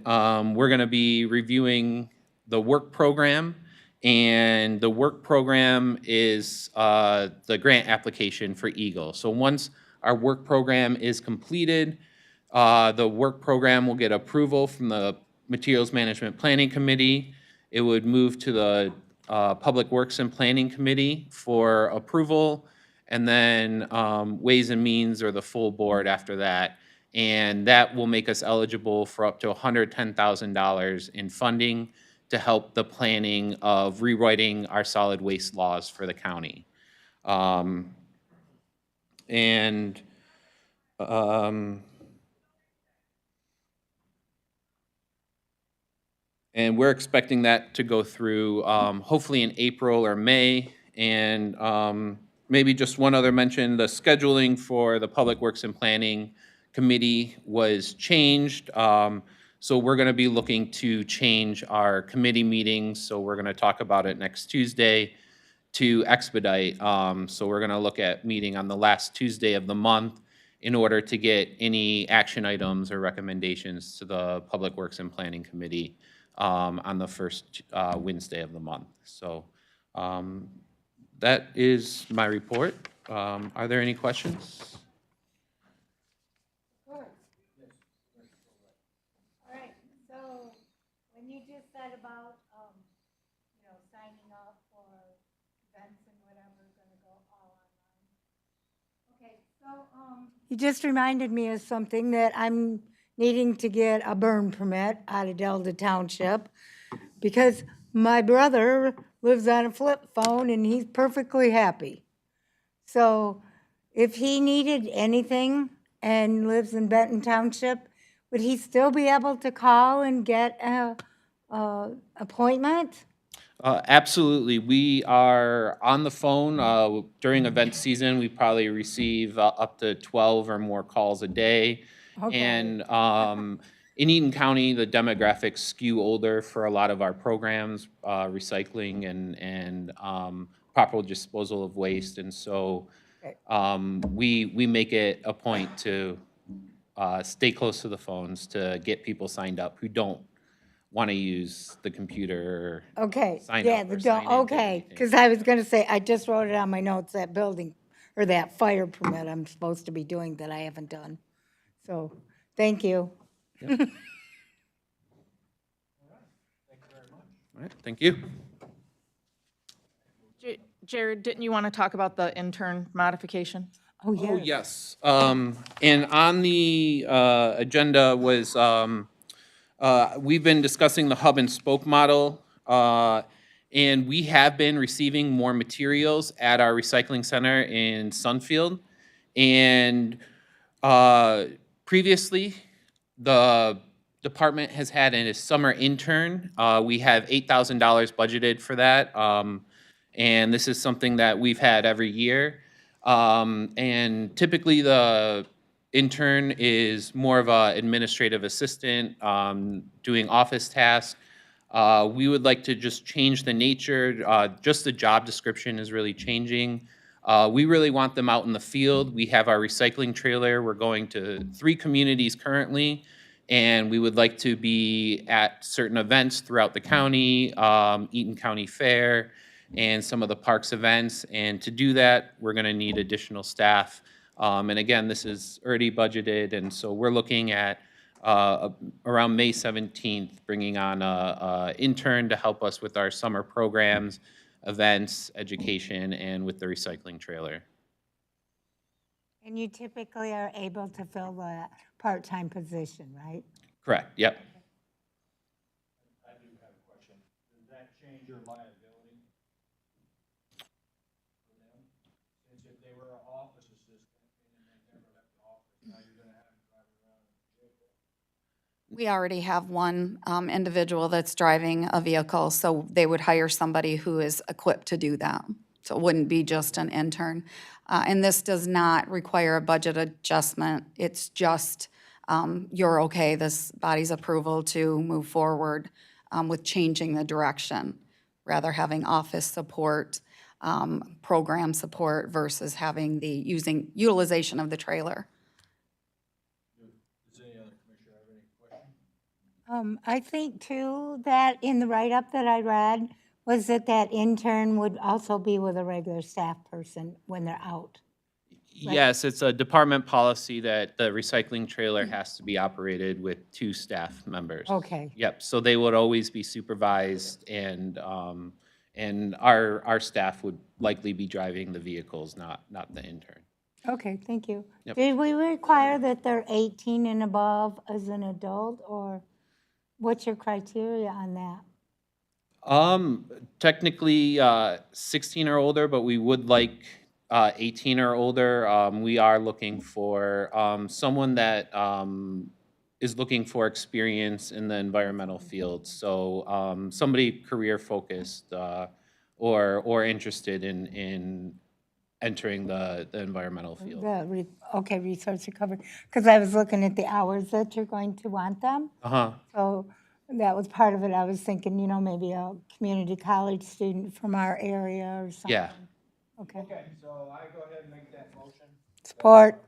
we're going to be reviewing the work program. And the work program is the grant application for Eagle. So once our work program is completed, the work program will get approval from the Materials Management Planning Committee, It would move to the Public Works and Planning Committee for approval, and then Ways and Means or the full board after that. And that will make us eligible for up to $110,000 in funding to help the planning of rewriting our solid waste laws for the county. And we're expecting that to go through hopefully in April or May. And maybe just one other mention, the scheduling for the Public Works and Planning Committee was changed. So we're going to be looking to change our committee meetings. So we're going to talk about it next Tuesday to expedite. So we're going to look at meeting on the last Tuesday of the month in order to get any action items or recommendations to the Public Works and Planning Committee on the first Wednesday of the month. So that is my report. Are there any questions? All right, so when you just said about, signing up for events and whatever, gonna go all online. Okay, so, you just reminded me of something that I'm needing to get a burn permit out of Delta Township because my brother lives on a flip phone and he's perfectly happy. So if he needed anything and lives in Benton Township, would he still be able to call and get a appointment? Absolutely. We are on the phone during event season. We probably receive up to 12 or more calls a day. Okay. And in Eaton County, the demographics skew older for a lot of our programs, recycling and proper disposal of waste. And so we make it a point to stay close to the phones to get people signed up who don't want to use the computer. Okay, Sign yeah, up or the sign into okay, because I was gonna say, I just wrote it on my notes, that building, or that fire permit I'm supposed to be doing that I haven't done. So, thank you. All right, thank you. Jared, didn't you want to talk about the intern modification? Oh, Oh, yes. yes. And on the agenda was, we've been discussing the hub and spoke model, and we have been receiving more materials at our recycling center in Sunfield. And previously, the department has had a summer intern. We have $8,000 budgeted for that. And this is something that we've had every year. And typically the intern is more of an administrative assistant, doing office tasks. We would like to just change the nature, just the job description is really changing. We really want them out in the field. We have our recycling trailer. We're going to 3 communities currently, and we would like to be at certain events throughout the county, Eaton County Fair, and some of the parks events. And to do that, we're going to need additional staff. And again, this is already budgeted, and so we're looking at around May 17th, bringing on an intern to help us with our summer programs, events, education, and with the recycling trailer. And you typically are able to fill the part-time position, right? Correct, yep. I do have a question. Does that change your liability for them? Since if they were an office assistant and they never left the office, now you're gonna have them drive around in a vehicle. We already have one individual that's driving a vehicle, so they would hire somebody who is equipped to do that. So it wouldn't be just an intern. And this does not require a budget adjustment. It's just you're okay, this body's approval to move forward with changing the direction, rather having office support, program support versus having the utilization of the trailer. Does any other commissioner have any questions? I think too, that in the write-up that I read, was that intern would also be with a regular staff person when they're out. Yes, it's a department policy that the recycling trailer has to be operated with 2 staff members. Okay. Yep, so they would always be supervised and our staff would likely be driving the vehicles, not the intern. Okay, thank you. Yep. Did we require that they're 18 and above as an adult, or what's your criteria on that? Technically, 16 or older, but we would like 18 or older. We are looking for someone that is looking for experience in the environmental field. So somebody career-focused or interested in entering the environmental field. Okay, resource recovery, because I was looking at the hours that you're going to want them. Uh-huh. So that was part of it. I was thinking, maybe a community college student from our area or something. Yeah. Okay. Okay, so I go ahead and make that motion. Support.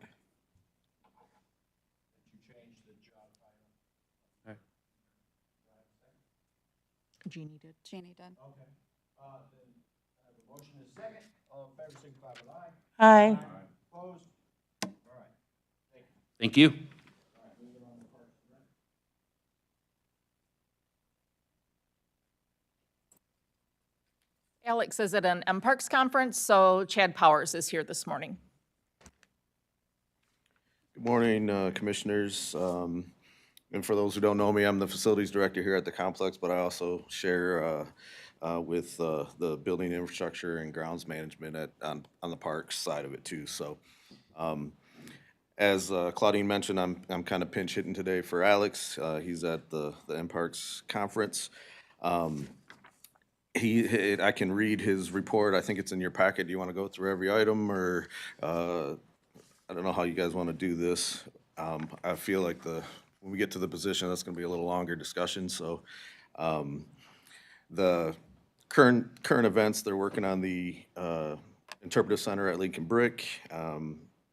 Jeannie did. Jeannie did. Okay. Then I have a motion and a second. All in favor, signify with aye. Aye. Opposed? All right. Thank you. Alex is at an MParks conference, so Chad Powers is here this morning. Good morning, Commissioners. And for those who don't know me, I'm the Facilities Director here at the complex, but I also share with the Building Infrastructure and Grounds Management on the parks side of it too. So as Claudine mentioned, I'm kind of pinch hitting today for Alex. He's at the MParks conference. I can read his report. I think it's in your packet. Do you want to go through every item, or I don't know how you guys want to do this. I feel like when we get to the position, that's going to be a little longer discussion. So the current events, they're working on the interpretive center at Lincoln Brick,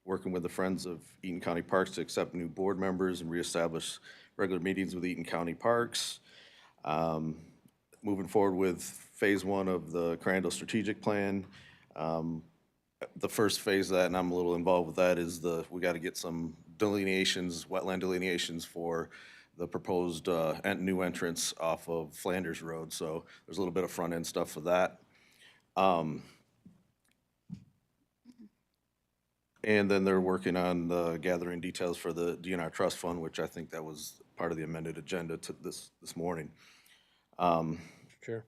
working with the Friends of Eaton County Parks to accept new board members and reestablish regular meetings with Eaton County Parks. Moving forward with phase 1 of the Crandall Strategic Plan. The first phase of that, and I'm a little involved with that, is we got to get some delineations, wetland delineations for the proposed new entrance off of Flanders Road. So there's a little bit of front end stuff for that. And then they're working on the gathering details for the DNR Trust Fund, which I think that was part of the amended agenda to this morning. Sure.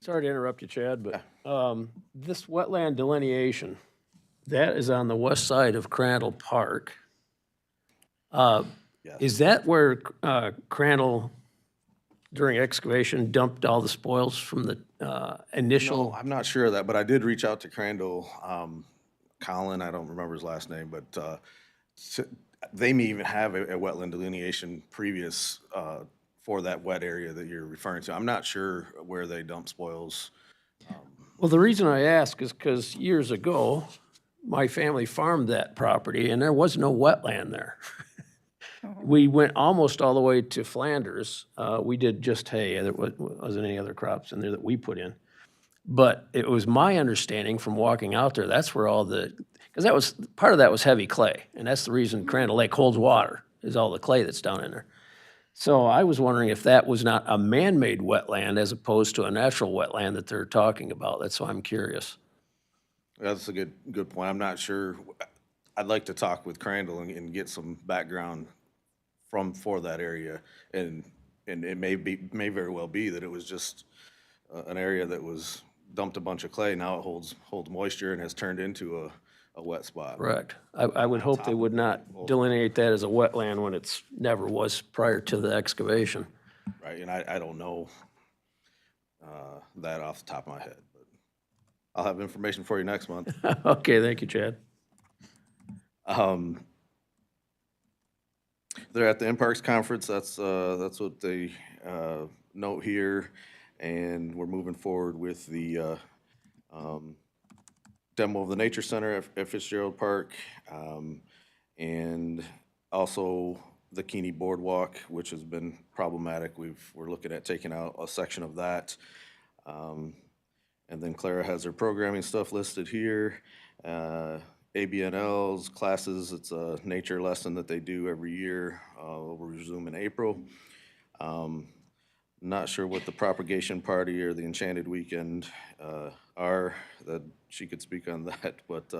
Sorry to interrupt you, Chad, but this wetland delineation, that is on the west side of Crandall Park. Is that where Crandall, during excavation, dumped all the spoils from the initial? No, I'm not sure of that, but I did reach out to Crandall, Colin, I don't remember his last name, but they may even have a wetland delineation previous for that wet area that you're referring to. I'm not sure where they dump spoils. Well, the reason I ask is because years ago, my family farmed that property and there was no wetland there. We went almost all the way to Flanders. We did just hay. There wasn't any other crops in there that we put in. But it was my understanding from walking out there, that's where all because part of that was heavy clay. And that's the reason Crandall Lake holds water, is all the clay that's down in there. So I was wondering if that was not a man-made wetland as opposed to a natural wetland that they're talking about. That's why I'm curious. That's a good point. I'm not sure. I'd like to talk with Crandall and get some background for that area. And it may very well be that it was just an area that was dumped a bunch of clay. Now it holds moisture and has turned into a wet spot. Correct. I would hope they would not delineate that as a wetland when it's never was prior to the excavation. Right, and I don't know that off the top of my head, but I'll have information for you next month. Okay, thank you, Chad. They're at the MParks conference. That's what they note here, and we're moving forward with the demo of the Nature Center at Fitzgerald Park, and also the Keeney Boardwalk, which has been problematic. We're looking at taking out a section of that. And then Clara has her programming stuff listed here. ABNL's classes, it's a nature lesson that they do every year. Will resume in April. Not sure what the propagation party or the Enchanted Weekend are, that she could speak on that, but,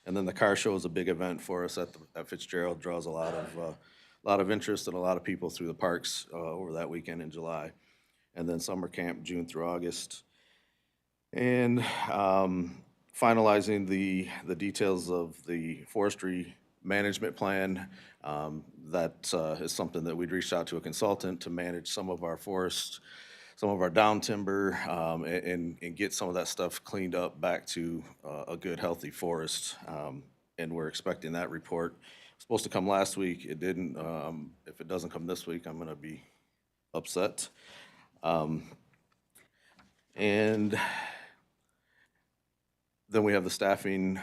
and then the car show is a big event for us at Fitzgerald, draws a lot of interest and a lot of people through the parks over that weekend in July. And then summer camp, June through August. And finalizing the details of the forestry management plan. That is something that we'd reached out to a consultant to manage some of our forests, some of our down timber, and get some of that stuff cleaned up back to a good, healthy forest. And we're expecting that report. It's supposed to come last week. It didn't. If it doesn't come this week, I'm gonna be upset. And then we have the staffing.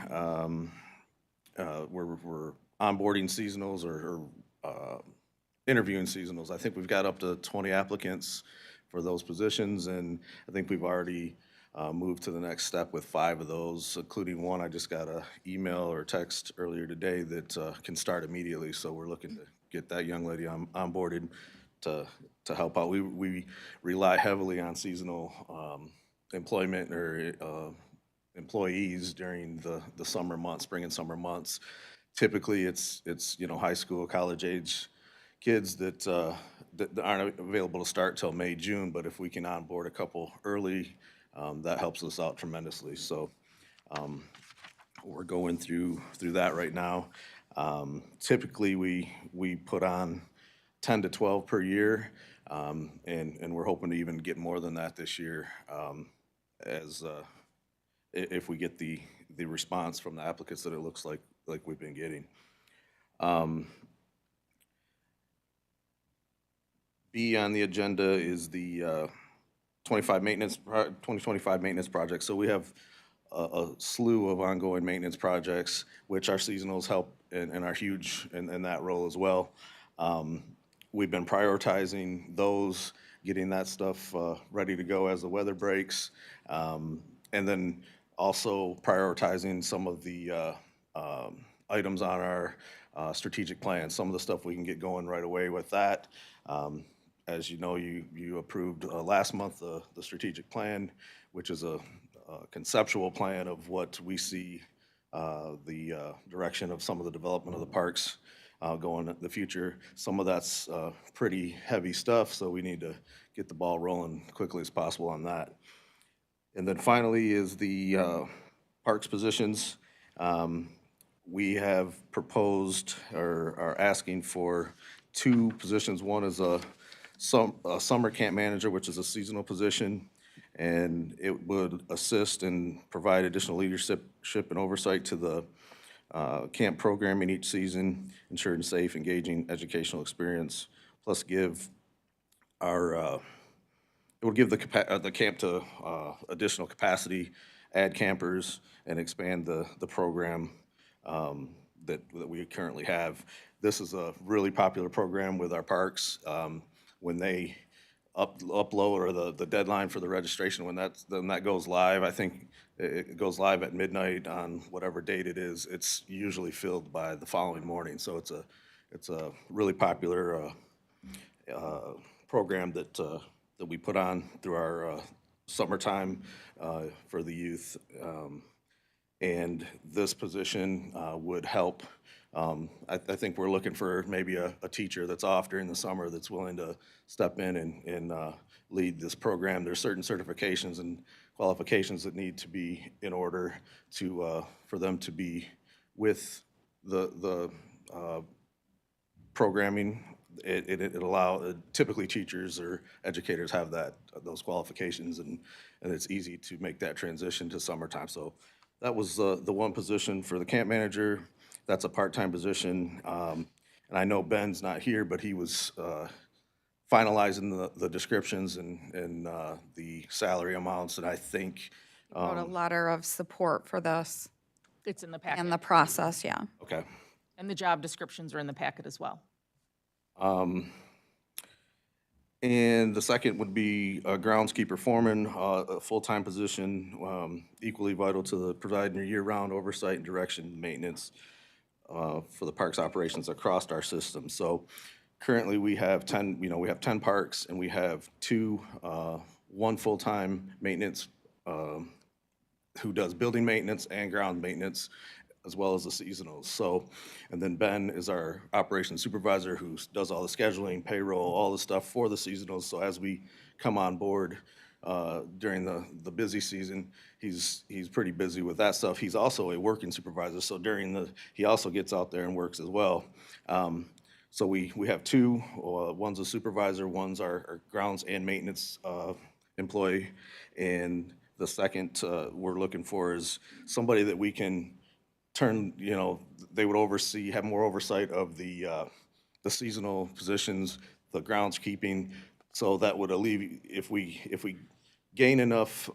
We're onboarding seasonals or interviewing seasonals. I think we've got up to 20 applicants for those positions, and I think we've already moved to the next step with 5 of those, including one I just got an email or text earlier today that can start immediately. So we're looking to get that young lady onboarded to help out. We rely heavily on seasonal employment or employees during the summer months, spring and summer months. Typically, it's high school, college age kids that aren't available to start till May, June. But if we can onboard a couple early, that helps us out tremendously. So we're going through that right now. Typically, we put on 10 to 12 per year, and we're hoping to even get more than that this year, if we get the response from the applicants that it looks like we've been getting. B on the agenda is the 2025 maintenance project. So we have a slew of ongoing maintenance projects, which our seasonals help and are huge in that role as well. We've been prioritizing those, getting that stuff ready to go as the weather breaks, and then also prioritizing some of the items on our strategic plan. Some of the stuff we can get going right away with that. As you know, you approved last month the strategic plan, which is a conceptual plan of what we see the direction of some of the development of the parks going in the future. Some of that's pretty heavy stuff, so we need to get the ball rolling quickly as possible on that. And then finally is the parks positions. We have proposed or are asking for 2 positions. One is a summer camp manager, which is a seasonal position, and it would assist and provide additional leadership and oversight to the camp programming each season, ensuring safe, engaging educational experience, plus give our it would give the camp to additional capacity, add campers, and expand the program that we currently have. This is a really popular program with our parks. When they upload, or the deadline for the registration, when that goes live, I think it goes live at midnight on whatever date it is, it's usually filled by the following morning. So it's a really popular program that we put on through our summertime for the youth. And this position would help. I think we're looking for maybe a teacher that's off during the summer that's willing to step in and lead this program. There's certain certifications and qualifications that need to be in order to for them to be with the programming. It allow typically teachers or educators have those qualifications, and it's easy to make that transition to summertime. So that was the one position for the camp manager. That's a part-time position, and I know Ben's not here, but he was finalizing the descriptions and the salary amounts, and I think Wrote a letter of support for this It's in the packet. and the process, yeah. okay. And the job descriptions are in the packet as well. And the second would be a groundskeeper foreman, a full-time position, equally vital to the providing year-round oversight and direction and maintenance for the parks operations across our system. So currently we have 10, we have 10 parks and we have one full-time maintenance who does building maintenance and ground maintenance, as well as the seasonals. So, and then Ben is our operations supervisor who does all the scheduling, payroll, all the stuff for the seasonals. So as we come on board during the busy season, he's pretty busy with that stuff. He's also a working supervisor, so he also gets out there and works as well. So we have two, one's a supervisor, one's our grounds and maintenance employee. And the second we're looking for is somebody that we can turn, they would oversee, have more oversight of the seasonal positions, the groundskeeping. So that would alleviate, if we gain enough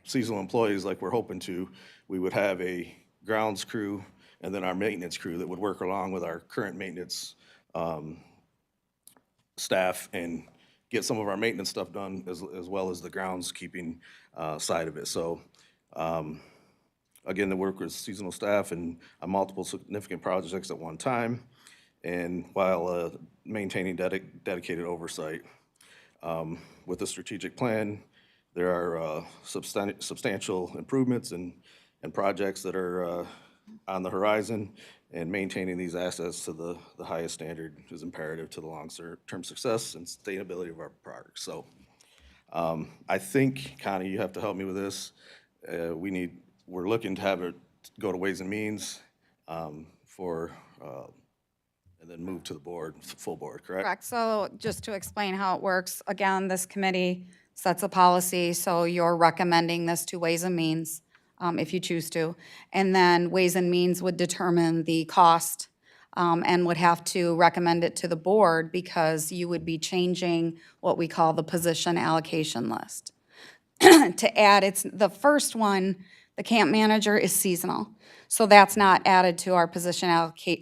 seasonal employees like we're hoping to, we would have a grounds crew and then our maintenance crew that would work along with our current maintenance staff and get some of our maintenance stuff done as well as the groundskeeping side of it. So again, the work with seasonal staff and multiple significant projects at one time, and while maintaining dedicated oversight. With the strategic plan, there are substantial improvements and projects that are on the horizon, and maintaining these assets to the highest standard is imperative to the long-term success and sustainability of our parks. So I think, Connie, you have to help me with this. We're looking to have it go to Ways and Means and then move to the board, full board, correct? Correct. So just to explain how it works, again, this committee sets a policy, so you're recommending this to Ways and Means if you choose to. And then Ways and Means would determine the cost and would have to recommend it to the board because you would be changing what we call the position allocation list. To add, it's the first one, the camp manager is seasonal. So that's not added to our position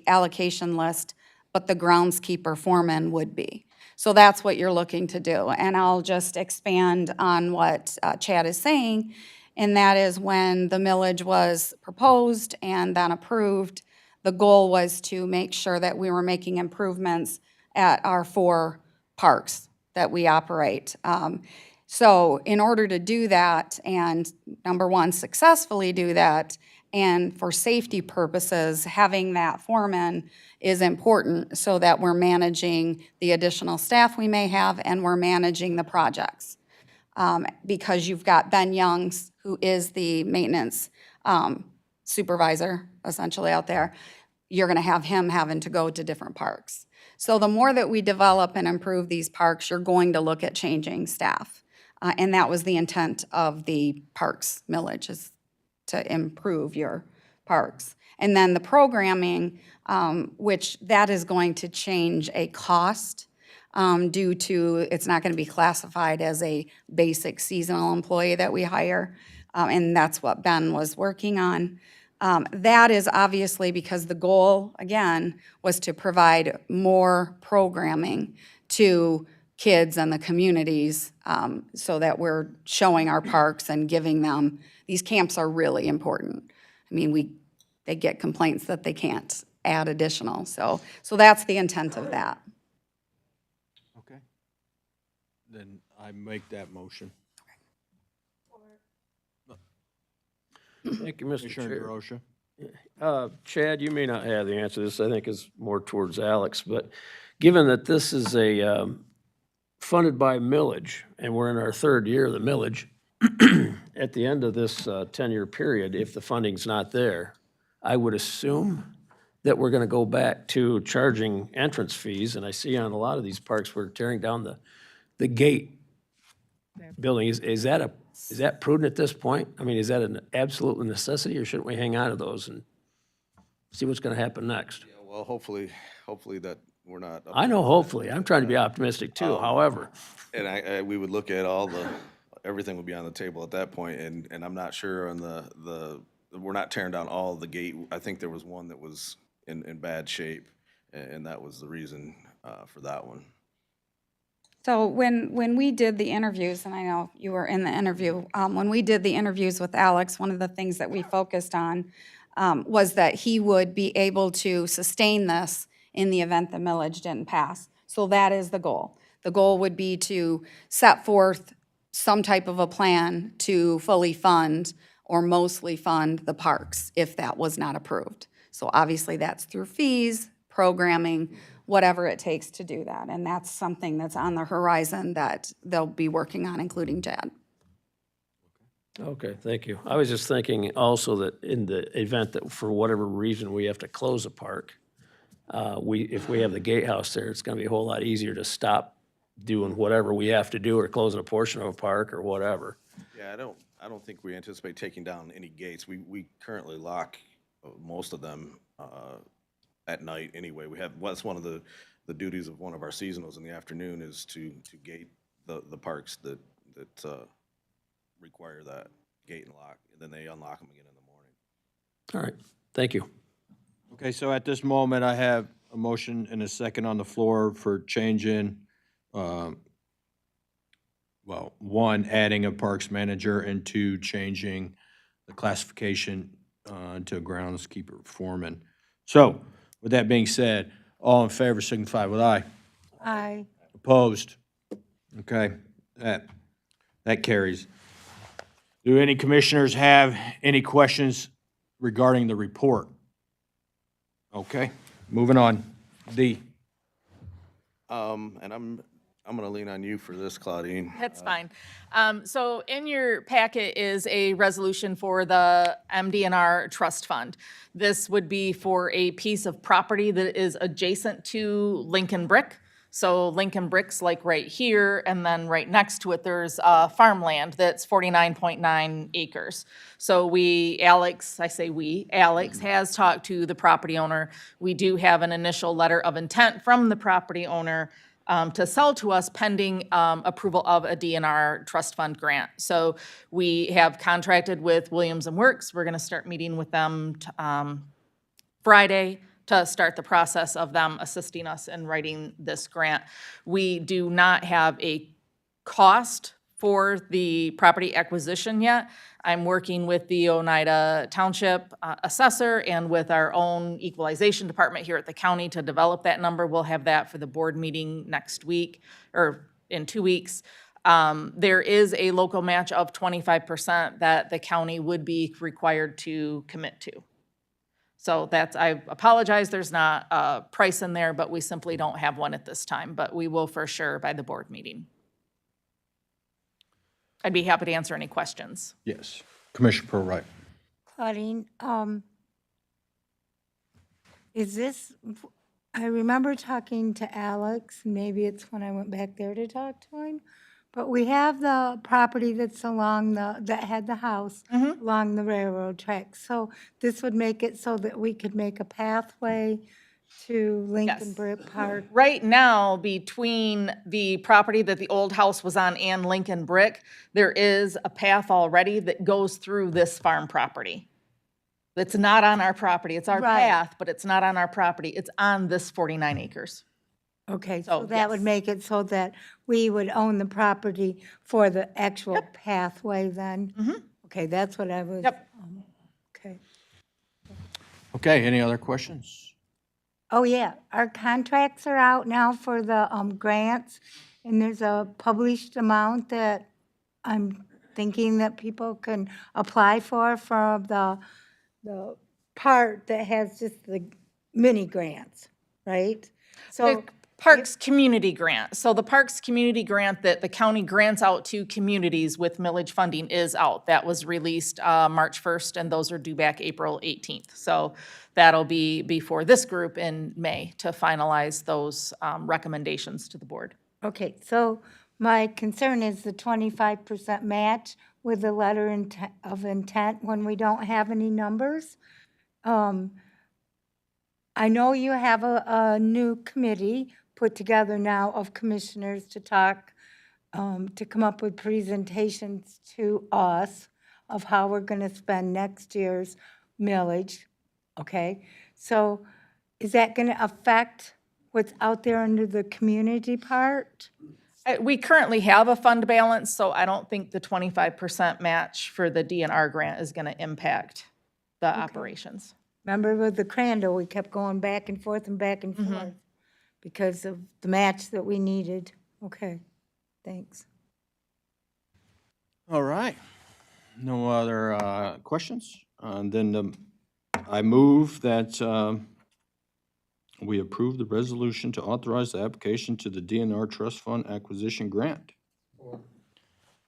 allocation list, but the groundskeeper foreman would be. So that's what you're looking to do. And I'll just expand on what Chad is saying, and that is when the millage was proposed and then approved, the goal was to make sure that we were making improvements at our 4 parks that we operate. So in order to do that, and number one, successfully do that, and for safety purposes, having that foreman is important so that we're managing the additional staff we may have and we're managing the projects. Because you've got Ben Youngs, who is the maintenance supervisor, essentially out there, you're gonna have him having to go to different parks. So the more that we develop and improve these parks, you're going to look at changing staff. And that was the intent of the parks millage, is to improve your parks. And then the programming, which that is going to change a cost due to, it's not gonna be classified as a basic seasonal employee that we hire. And that's what Ben was working on. That is obviously because the goal, again, was to provide more programming to kids and the communities so that we're showing our parks and giving them, these camps are really important. I mean, they get complaints that they can't add additional. So that's the intent of that. Okay. Then I make that motion. Thank you, Mr. Commissioner Chair. DeRosa. Chad, you may not have the answer to this. I think is more towards Alex, but given that this is funded by millage, and we're in our 3rd year of the millage, at the end of this 10-year period, if the funding's not there, I would assume that we're gonna go back to charging entrance fees, and I see on a lot of these parks, we're tearing down the gate building. Is that prudent at this point? I mean, is that an absolute necessity, or shouldn't we hang on to those and see what's gonna happen next? Yeah, well, hopefully that we're not. I know, hopefully. I'm trying to be optimistic too, however. And we would look at everything would be on the table at that point, and I'm not sure on we're not tearing down all of the gate. I think there was one that was in bad shape, and that was the reason for that one. So when we did the interviews, and I know you were in the interview, when we did the interviews with Alex, one of the things that we focused on was that he would be able to sustain this in the event the millage didn't pass. So that is the goal. The goal would be to set forth some type of a plan to fully fund or mostly fund the parks if that was not approved. So obviously that's through fees, programming, whatever it takes to do that. And that's something that's on the horizon that they'll be working on, including Chad. Okay, thank you. I was just thinking also that in the event that for whatever reason we have to close a park, if we have the gatehouse there, it's gonna be a whole lot easier to stop doing whatever we have to do or closing a portion of a park or whatever. Yeah, I don't think we anticipate taking down any gates. We currently lock most of them at night anyway. That's one of the duties of one of our seasonals in the afternoon is to gate the parks that require that gate and lock, and then they unlock them again in the morning. All right, thank you. Okay, so at this moment, I have a motion and a second on the floor for changing, well, one, adding a parks manager, and two, changing the classification to a groundskeeper foreman. So, with that being said, all in favor signify with aye. Aye. Opposed? Okay, that carries. Do any commissioners have any questions regarding the report? Okay, moving on. D. And I'm gonna lean on you for this, Claudine. That's fine. So in your packet is a resolution for the MDNR Trust Fund. This would be for a piece of property that is adjacent to Lincoln Brick. So Lincoln Brick's like right here, and then right next to it, there's farmland that's 49.9 acres. So Alex has talked to the property owner. We do have an initial letter of intent from the property owner to sell to us pending approval of a DNR trust fund grant. So we have contracted with Williams & Works. We're gonna start meeting with them Friday to start the process of them assisting us in writing this grant. We do not have a cost for the property acquisition yet. I'm working with the Oneida Township assessor and with our own equalization department here at the county to develop that number. We'll have that for the board meeting next week, or in 2 weeks. There is a local match of 25% that the county would be required to commit to. So I apologize, there's not a price in there, but we simply don't have one at this time, but we will for sure by the board meeting. I'd be happy to answer any questions. Yes. Commissioner Prowright. Claudine, I remember talking to Alex, maybe it's when I went back there to talk to him, but we have the property that's along that had the house along the railroad tracks. So this would make it so that we could make a pathway to Lincoln Brick Park. Right now, between the property that the old house was on and Lincoln Brick, there is a path already that goes through this farm property. It's not on our property. It's our path, but it's not on our property. It's on this 49 acres. Okay, so that would make it so that we would own the property for the actual pathway then? Okay, that's what I was. Okay. Okay, any other questions? Oh, yeah, our contracts are out now for the grants, and there's a published amount that I'm thinking that people can apply for the part that has just the mini grants, right? So Parks Community Grant. So the Parks Community Grant that the county grants out to communities with millage funding is out. That was released March 1st, and those are due back April 18th. So that'll be before this group in May to finalize those recommendations to the board. Okay, so my concern is the 25% match with the letter of intent when we don't have any numbers. I know you have a new committee put together now of commissioners to talk, to come up with presentations to us of how we're going to spend next year's millage, okay? So is that going to affect what's out there under the community part? We currently have a fund balance, so I don't think the 25% match for the DNR grant is going to impact the operations. Remember with the Crandall, we kept going back and forth and back and forth because of the match that we needed. Okay, thanks. All right. No other questions? I move that we approve the resolution to authorize the application to the DNR Trust Fund Acquisition Grant.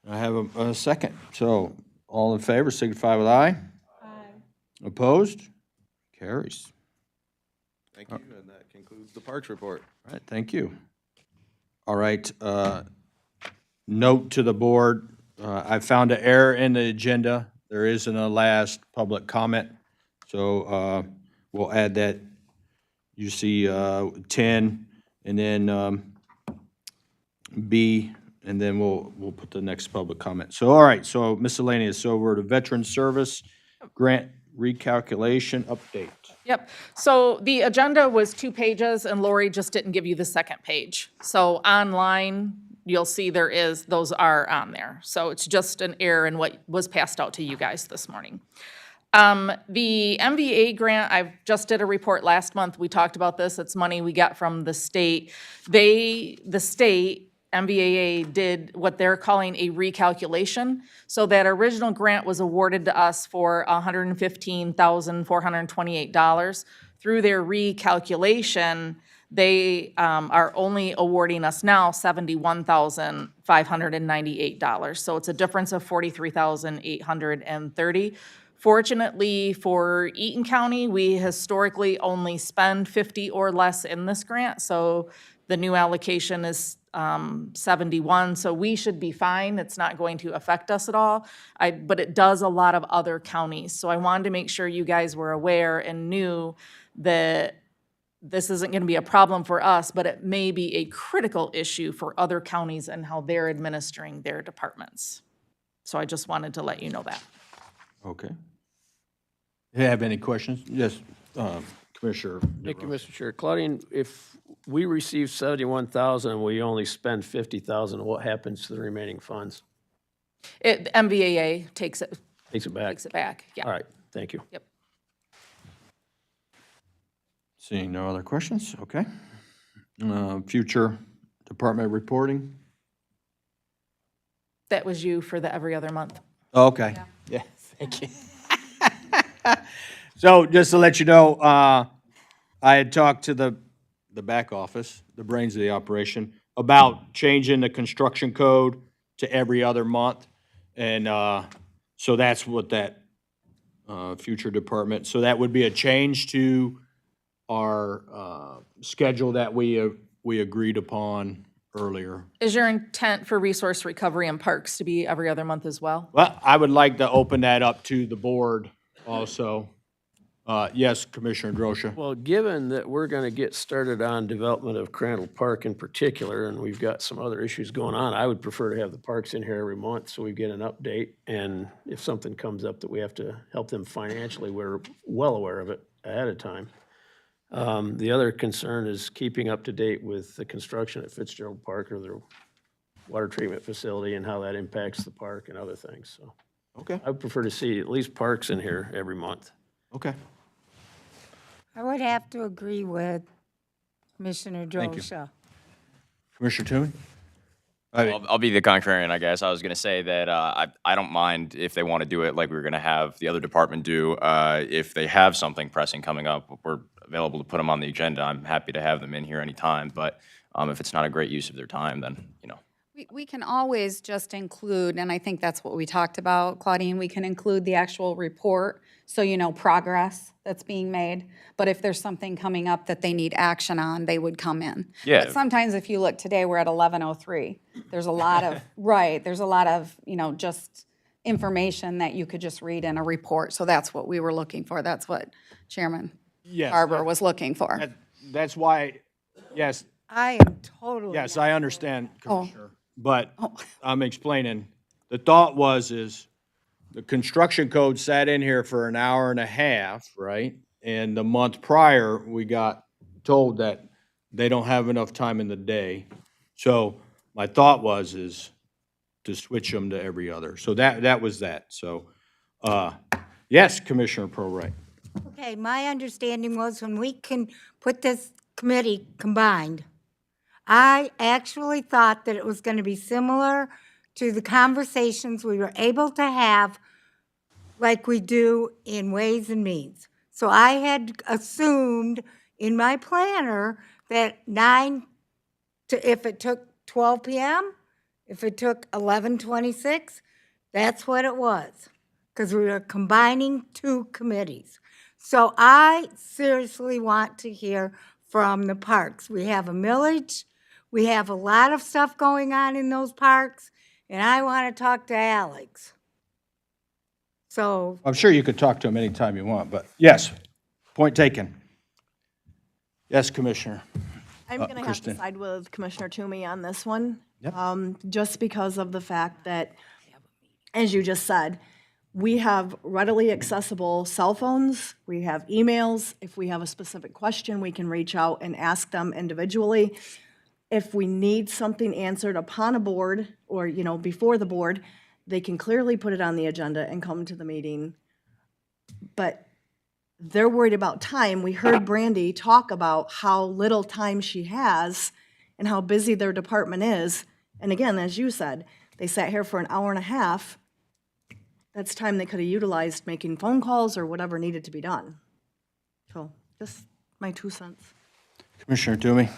I have a second. So all in favor, signify with aye. Aye. Opposed? Carries. Thank you, and that concludes the Parks report. All right, thank you. All right, note to the board, I found an error in the agenda. There isn't a last public comment, so we'll add that. You see 10, and then B, and then we'll put the next public comment. So, all right, so miscellaneous, so we're to Veteran Service Grant Recalculation Update. Yep. So the agenda was 2 pages, and Lori just didn't give you the second page. So online, you'll see those are on there. So it's just an error in what was passed out to you guys this morning. The MVA grant, I just did a report last month. We talked about this. It's money we got from the state. The state, MVAA, did what they're calling a recalculation. So that original grant was awarded to us for $115,428. Through their recalculation, they are only awarding us now $71,598. So it's a difference of $43,830. Fortunately for Eaton County, we historically only spend 50 or less in this grant, so the new allocation is 71, so we should be fine. It's not going to affect us at all, but it does a lot of other counties. So I wanted to make sure you guys were aware and knew that this isn't going to be a problem for us, but it may be a critical issue for other counties and how they're administering their departments. So I just wanted to let you know that. Okay. Do you have any questions? Yes, Commissioner. Thank you, Mr. Chair. Claudine, if we receive 71,000 and we only spend 50,000, what happens to the remaining funds? MVAA takes it Back? takes it back. Yeah. All right, thank you. Yep. Seeing no other questions, okay. Future department reporting? That was you for the every other month. Okay. Yeah, thank you. So just to let you know, I had talked to the back office, the brains of the operation, about changing the construction code to every other month. And so that's what that future department, so that would be a change to our schedule that we agreed upon earlier. Is your intent for resource recovery and parks to be every other month as well? Well, I would like to open that up to the board also. Yes, Commissioner Drosha. Well, given that we're going to get started on development of Crandall Park in particular, and we've got some other issues going on, I would prefer to have the parks in here every month so we get an update. And if something comes up that we have to help them financially, we're well aware of it ahead of time. The other concern is keeping up to date with the construction at Fitzgerald Park or their water treatment facility and how that impacts the park and other things. So Okay. I would prefer to see at least parks in here every month. Okay. I would have to agree with Commissioner Thank you. Drosha. Commissioner Toomey? I'll be the contrarian, I guess. I was going to say that I don't mind if they want to do it like we were going to have the other department do. If they have something pressing coming up, we're available to put them on the agenda. I'm happy to have them in here anytime. But if it's not a great use of their time, then, We can always just include, and I think that's what we talked about, Claudine, we can include the actual report, so you know progress that's being made. But if there's something coming up that they need action on, they would come in. Yeah. But sometimes if you look today, we're at 11:03. There's a lot of, right, there's a lot of, just information that you could just read in a report. So that's what we were looking for. That's what Chairman Yes. Barber was looking for. That's why, yes, I am totally. yes, I understand, Oh. Commissioner. But I'm explaining, the thought is the construction code sat in here for an hour and a half, right? And the month prior, we got told that they don't have enough time in the day. So my thought is to switch them to every other. So that was that. So, yes, Commissioner Proright. Okay, my understanding was when we can put this committee combined, I actually thought that it was going to be similar to the conversations we were able to have like we do in Ways and Means. So I had assumed in my planner that if it took 12 p.m., if it took 11:26, that's what it was, because we were combining two committees. So I seriously want to hear from the parks. We have a millage, we have a lot of stuff going on in those parks, and I want to talk to Alex. So, I'm sure you could talk to him anytime you want, but yes, point taken. Yes, Commissioner. I'm going to have to Kristen. side with Commissioner Toomey on this one. Yep. Just because of the fact that, as you just said, we have readily accessible cell phones, we have emails. If we have a specific question, we can reach out and ask them individually. If we need something answered upon a board or, before the board, they can clearly put it on the agenda and come to the meeting. But they're worried about time. We heard Brandy talk about how little time she has and how busy their department is. And again, as you said, they sat here for an hour and a half. That's time they could have utilized making phone calls or whatever needed to be done. So just my 2 cents. Commissioner Toomey.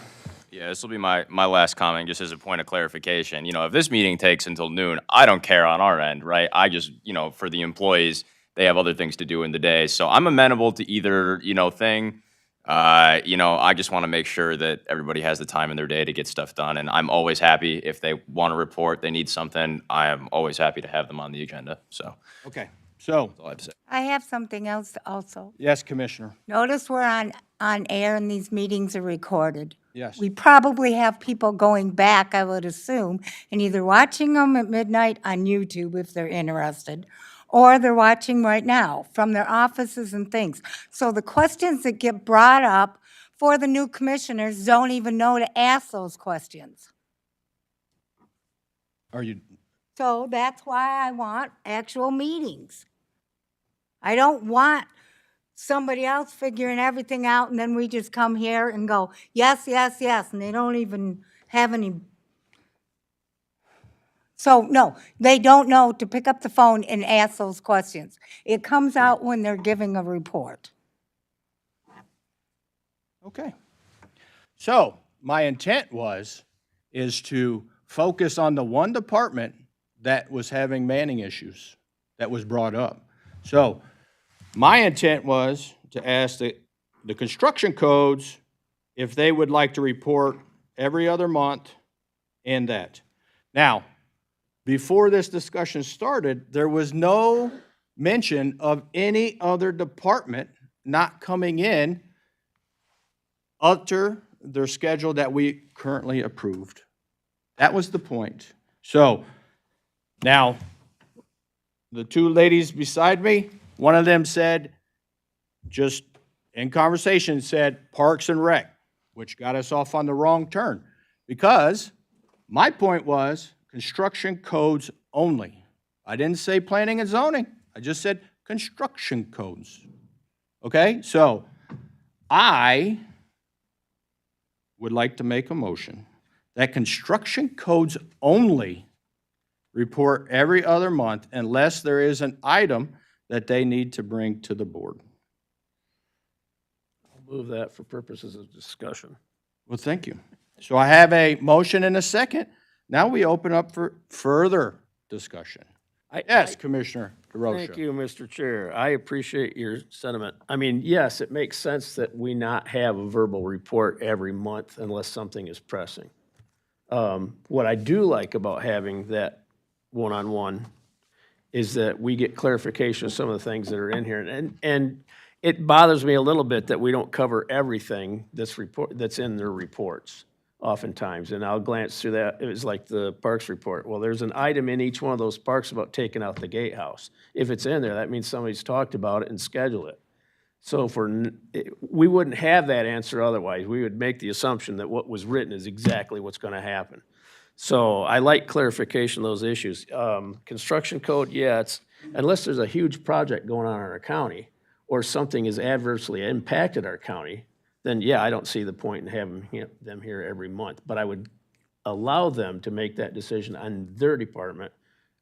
Yeah, this will be my last comment, just as a point of clarification. If this meeting takes until noon, I don't care on our end, right? I just, for the employees, they have other things to do in the day. So I'm amenable to either, thing. I just want to make sure that everybody has the time in their day to get stuff done. And I'm always happy if they want to report, they need something, I am always happy to have them on the agenda. So Okay, so, that's all I have to say. I have something else also. yes, Commissioner. Notice we're on air and these meetings are recorded. Yes. We probably have people going back, I would assume, and either watching them at midnight on YouTube if they're interested, or they're watching right now from their offices and things. So the questions that get brought up for the new commissioners don't even know to ask those questions. Are you, So that's why I want actual meetings. I don't want somebody else figuring everything out and then we just come here and go, yes, yes, yes, and they don't even have any. So, no, they don't know to pick up the phone and ask those questions. It comes out when they're giving a report. okay. So, my intent is to focus on the one department that was having manning issues that was brought up. So, my intent was to ask the construction codes if they would like to report every other month and that. Now, before this discussion started, there was no mention of any other department not coming in after their schedule that we currently approved. That was the point. So, now, the two ladies beside me, one of them said, just in conversation, said Parks and Rec, which got us off on the wrong turn. Because my point was construction codes only. I didn't say planning and zoning. I just said construction codes. Okay? So I would like to make a motion that construction codes only report every other month unless there is an item that they need to bring to the board. I'll move that for purposes of discussion. Well, thank you. So I have a motion and a second. Now we open up for further discussion. Yes, Commissioner DeRosa. Thank you, Mr. Chair. I appreciate your sentiment. I mean, yes, it makes sense that we not have a verbal report every month unless something is pressing. What I do like about having that one-on-one is that we get clarification of some of the things that are in here. And it bothers me a little bit that we don't cover everything that's in their reports oftentimes. And I'll glance through that. It was like the parks report. Well, there's an item in each one of those parks about taking out the gatehouse. If it's in there, that means somebody's talked about it and scheduled it. So we wouldn't have that answer otherwise. We would make the assumption that what was written is exactly what's going to happen. So I like clarification of those issues. Construction code, yeah, it's, unless there's a huge project going on in our county or something has adversely impacted our county, then yeah, I don't see the point in having them here every month. But I would allow them to make that decision on their department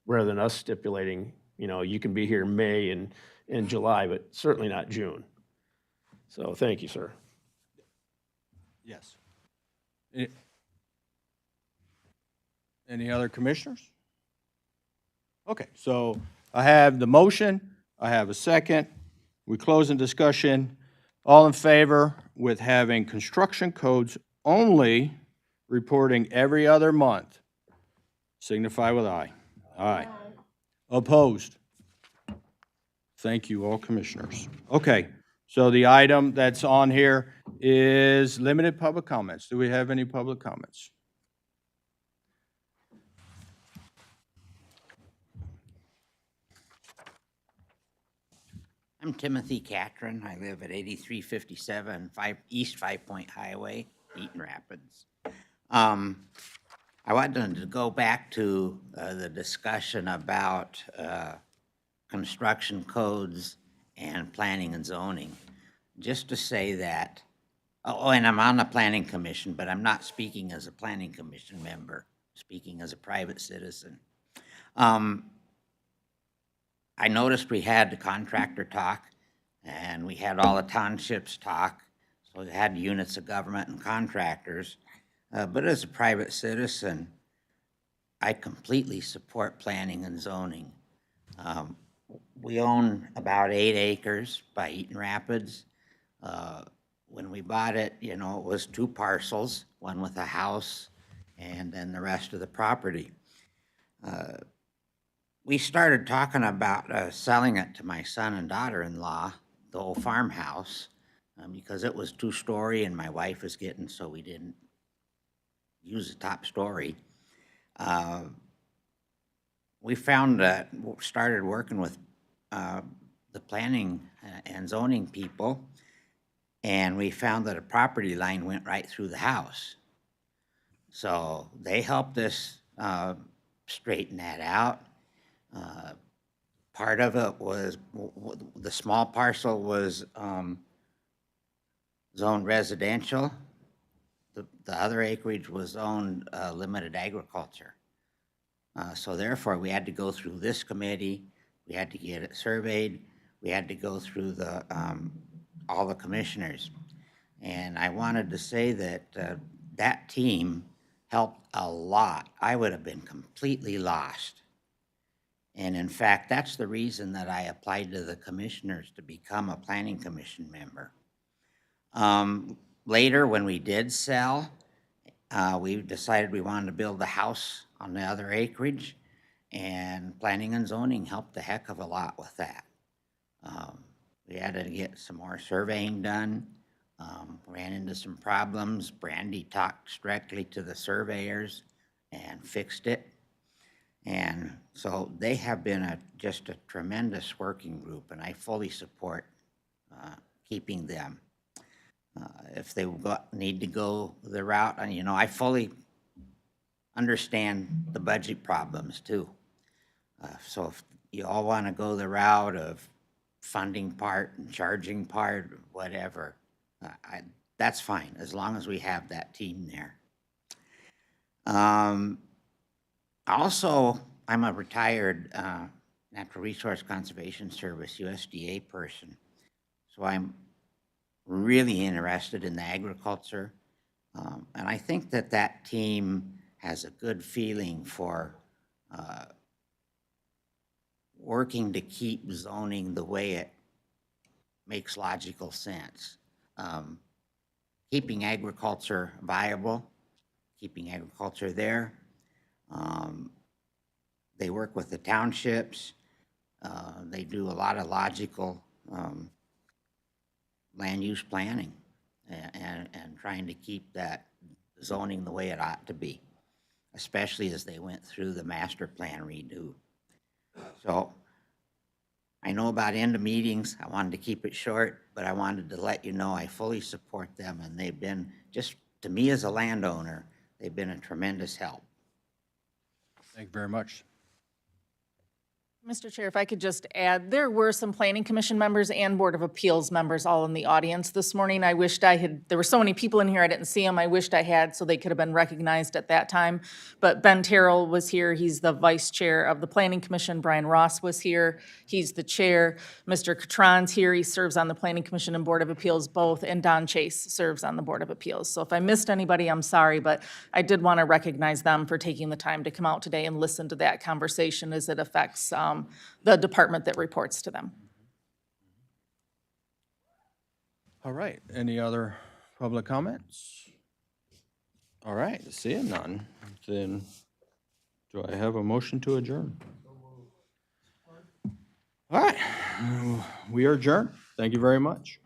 rather than us stipulating, you can be here in May and July, but certainly not June. So thank you, sir. Yes. Any other commissioners? Okay, so I have the motion, I have a second. We close in discussion. All in favor with having construction codes only reporting every other month, signify with aye. Aye. Opposed? Thank you, all commissioners. Okay, so the item that's on here is limited public comments. Do we have any public comments? I'm Timothy Catron. I live at 8357 East 5 Point Highway, Eaton Rapids. I wanted to go back to the discussion about construction codes and planning and zoning. Just to say that, and I'm on the planning commission, but I'm not speaking as a planning commission member, speaking as a private citizen. I noticed we had the contractor talk, and we had all the townships talk, so we had units of government and contractors. But as a private citizen, I completely support planning and zoning. We own about 8 acres by Eaton Rapids. When we bought it, it was 2 parcels, one with a house, and then the rest of the property. We started talking about selling it to my son and daughter-in-law, the old farmhouse, because it was 2-story and my wife was getting, so we didn't use the top story. We found that, started working with the planning and zoning people, and we found that a property line went right through the house. So they helped us straighten that out. Part of it was, the small parcel was zoned residential. The other acreage was zoned limited agriculture. So therefore, we had to go through this committee, we had to get it surveyed, we had to go through the all the commissioners. And I wanted to say that that team helped a lot. I would have been completely lost. And in fact, that's the reason that I applied to the commissioners to become a planning commission member. Later, when we did sell, we decided we wanted to build a house on the other acreage, and planning and zoning helped a heck of a lot with that. We had to get some more surveying done, ran into some problems. Brandy talked directly to the surveyors and fixed it. And so they have been just a tremendous working group, and I fully support keeping them. If they need to go the route, and I fully understand the budget problems too. So if you all want to go the route of funding part and charging part, whatever, that's fine, as long as we have that team there. Also, I'm a retired Natural Resource Conservation Service, USDA person. So I'm really interested in the agriculture. And I think that that team has a good feeling for working to keep zoning the way it makes logical sense. Keeping agriculture viable, keeping agriculture there. They work with the townships. They do a lot of logical land use planning and trying to keep that zoning the way it ought to be, especially as they went through the master plan redo. So I know about end of meetings. I wanted to keep it short, but I wanted to let you know I fully support them, and they've been, just to me as a landowner, they've been a tremendous help. Thank you very much. Mr. Chair, if I could just add, there were some Planning Commission members and Board of Appeals members all in the audience this morning. I wished I had, there were so many people in here, I didn't see them. I wished I had, so they could have been recognized at that time. But Ben Terrell was here. He's the Vice Chair of the Planning Commission. Brian Ross was here. He's the Chair. Mr. Catron's here. He serves on the Planning Commission and Board of Appeals both, and Don Chase serves on the Board of Appeals. So if I missed anybody, I'm sorry, but I did want to recognize them for taking the time to come out today and listen to that conversation as it affects the department that reports to them. All right, any other public comments? All right, seeing none, then do I have a motion to adjourn? All right, we are adjourned. Thank you very much.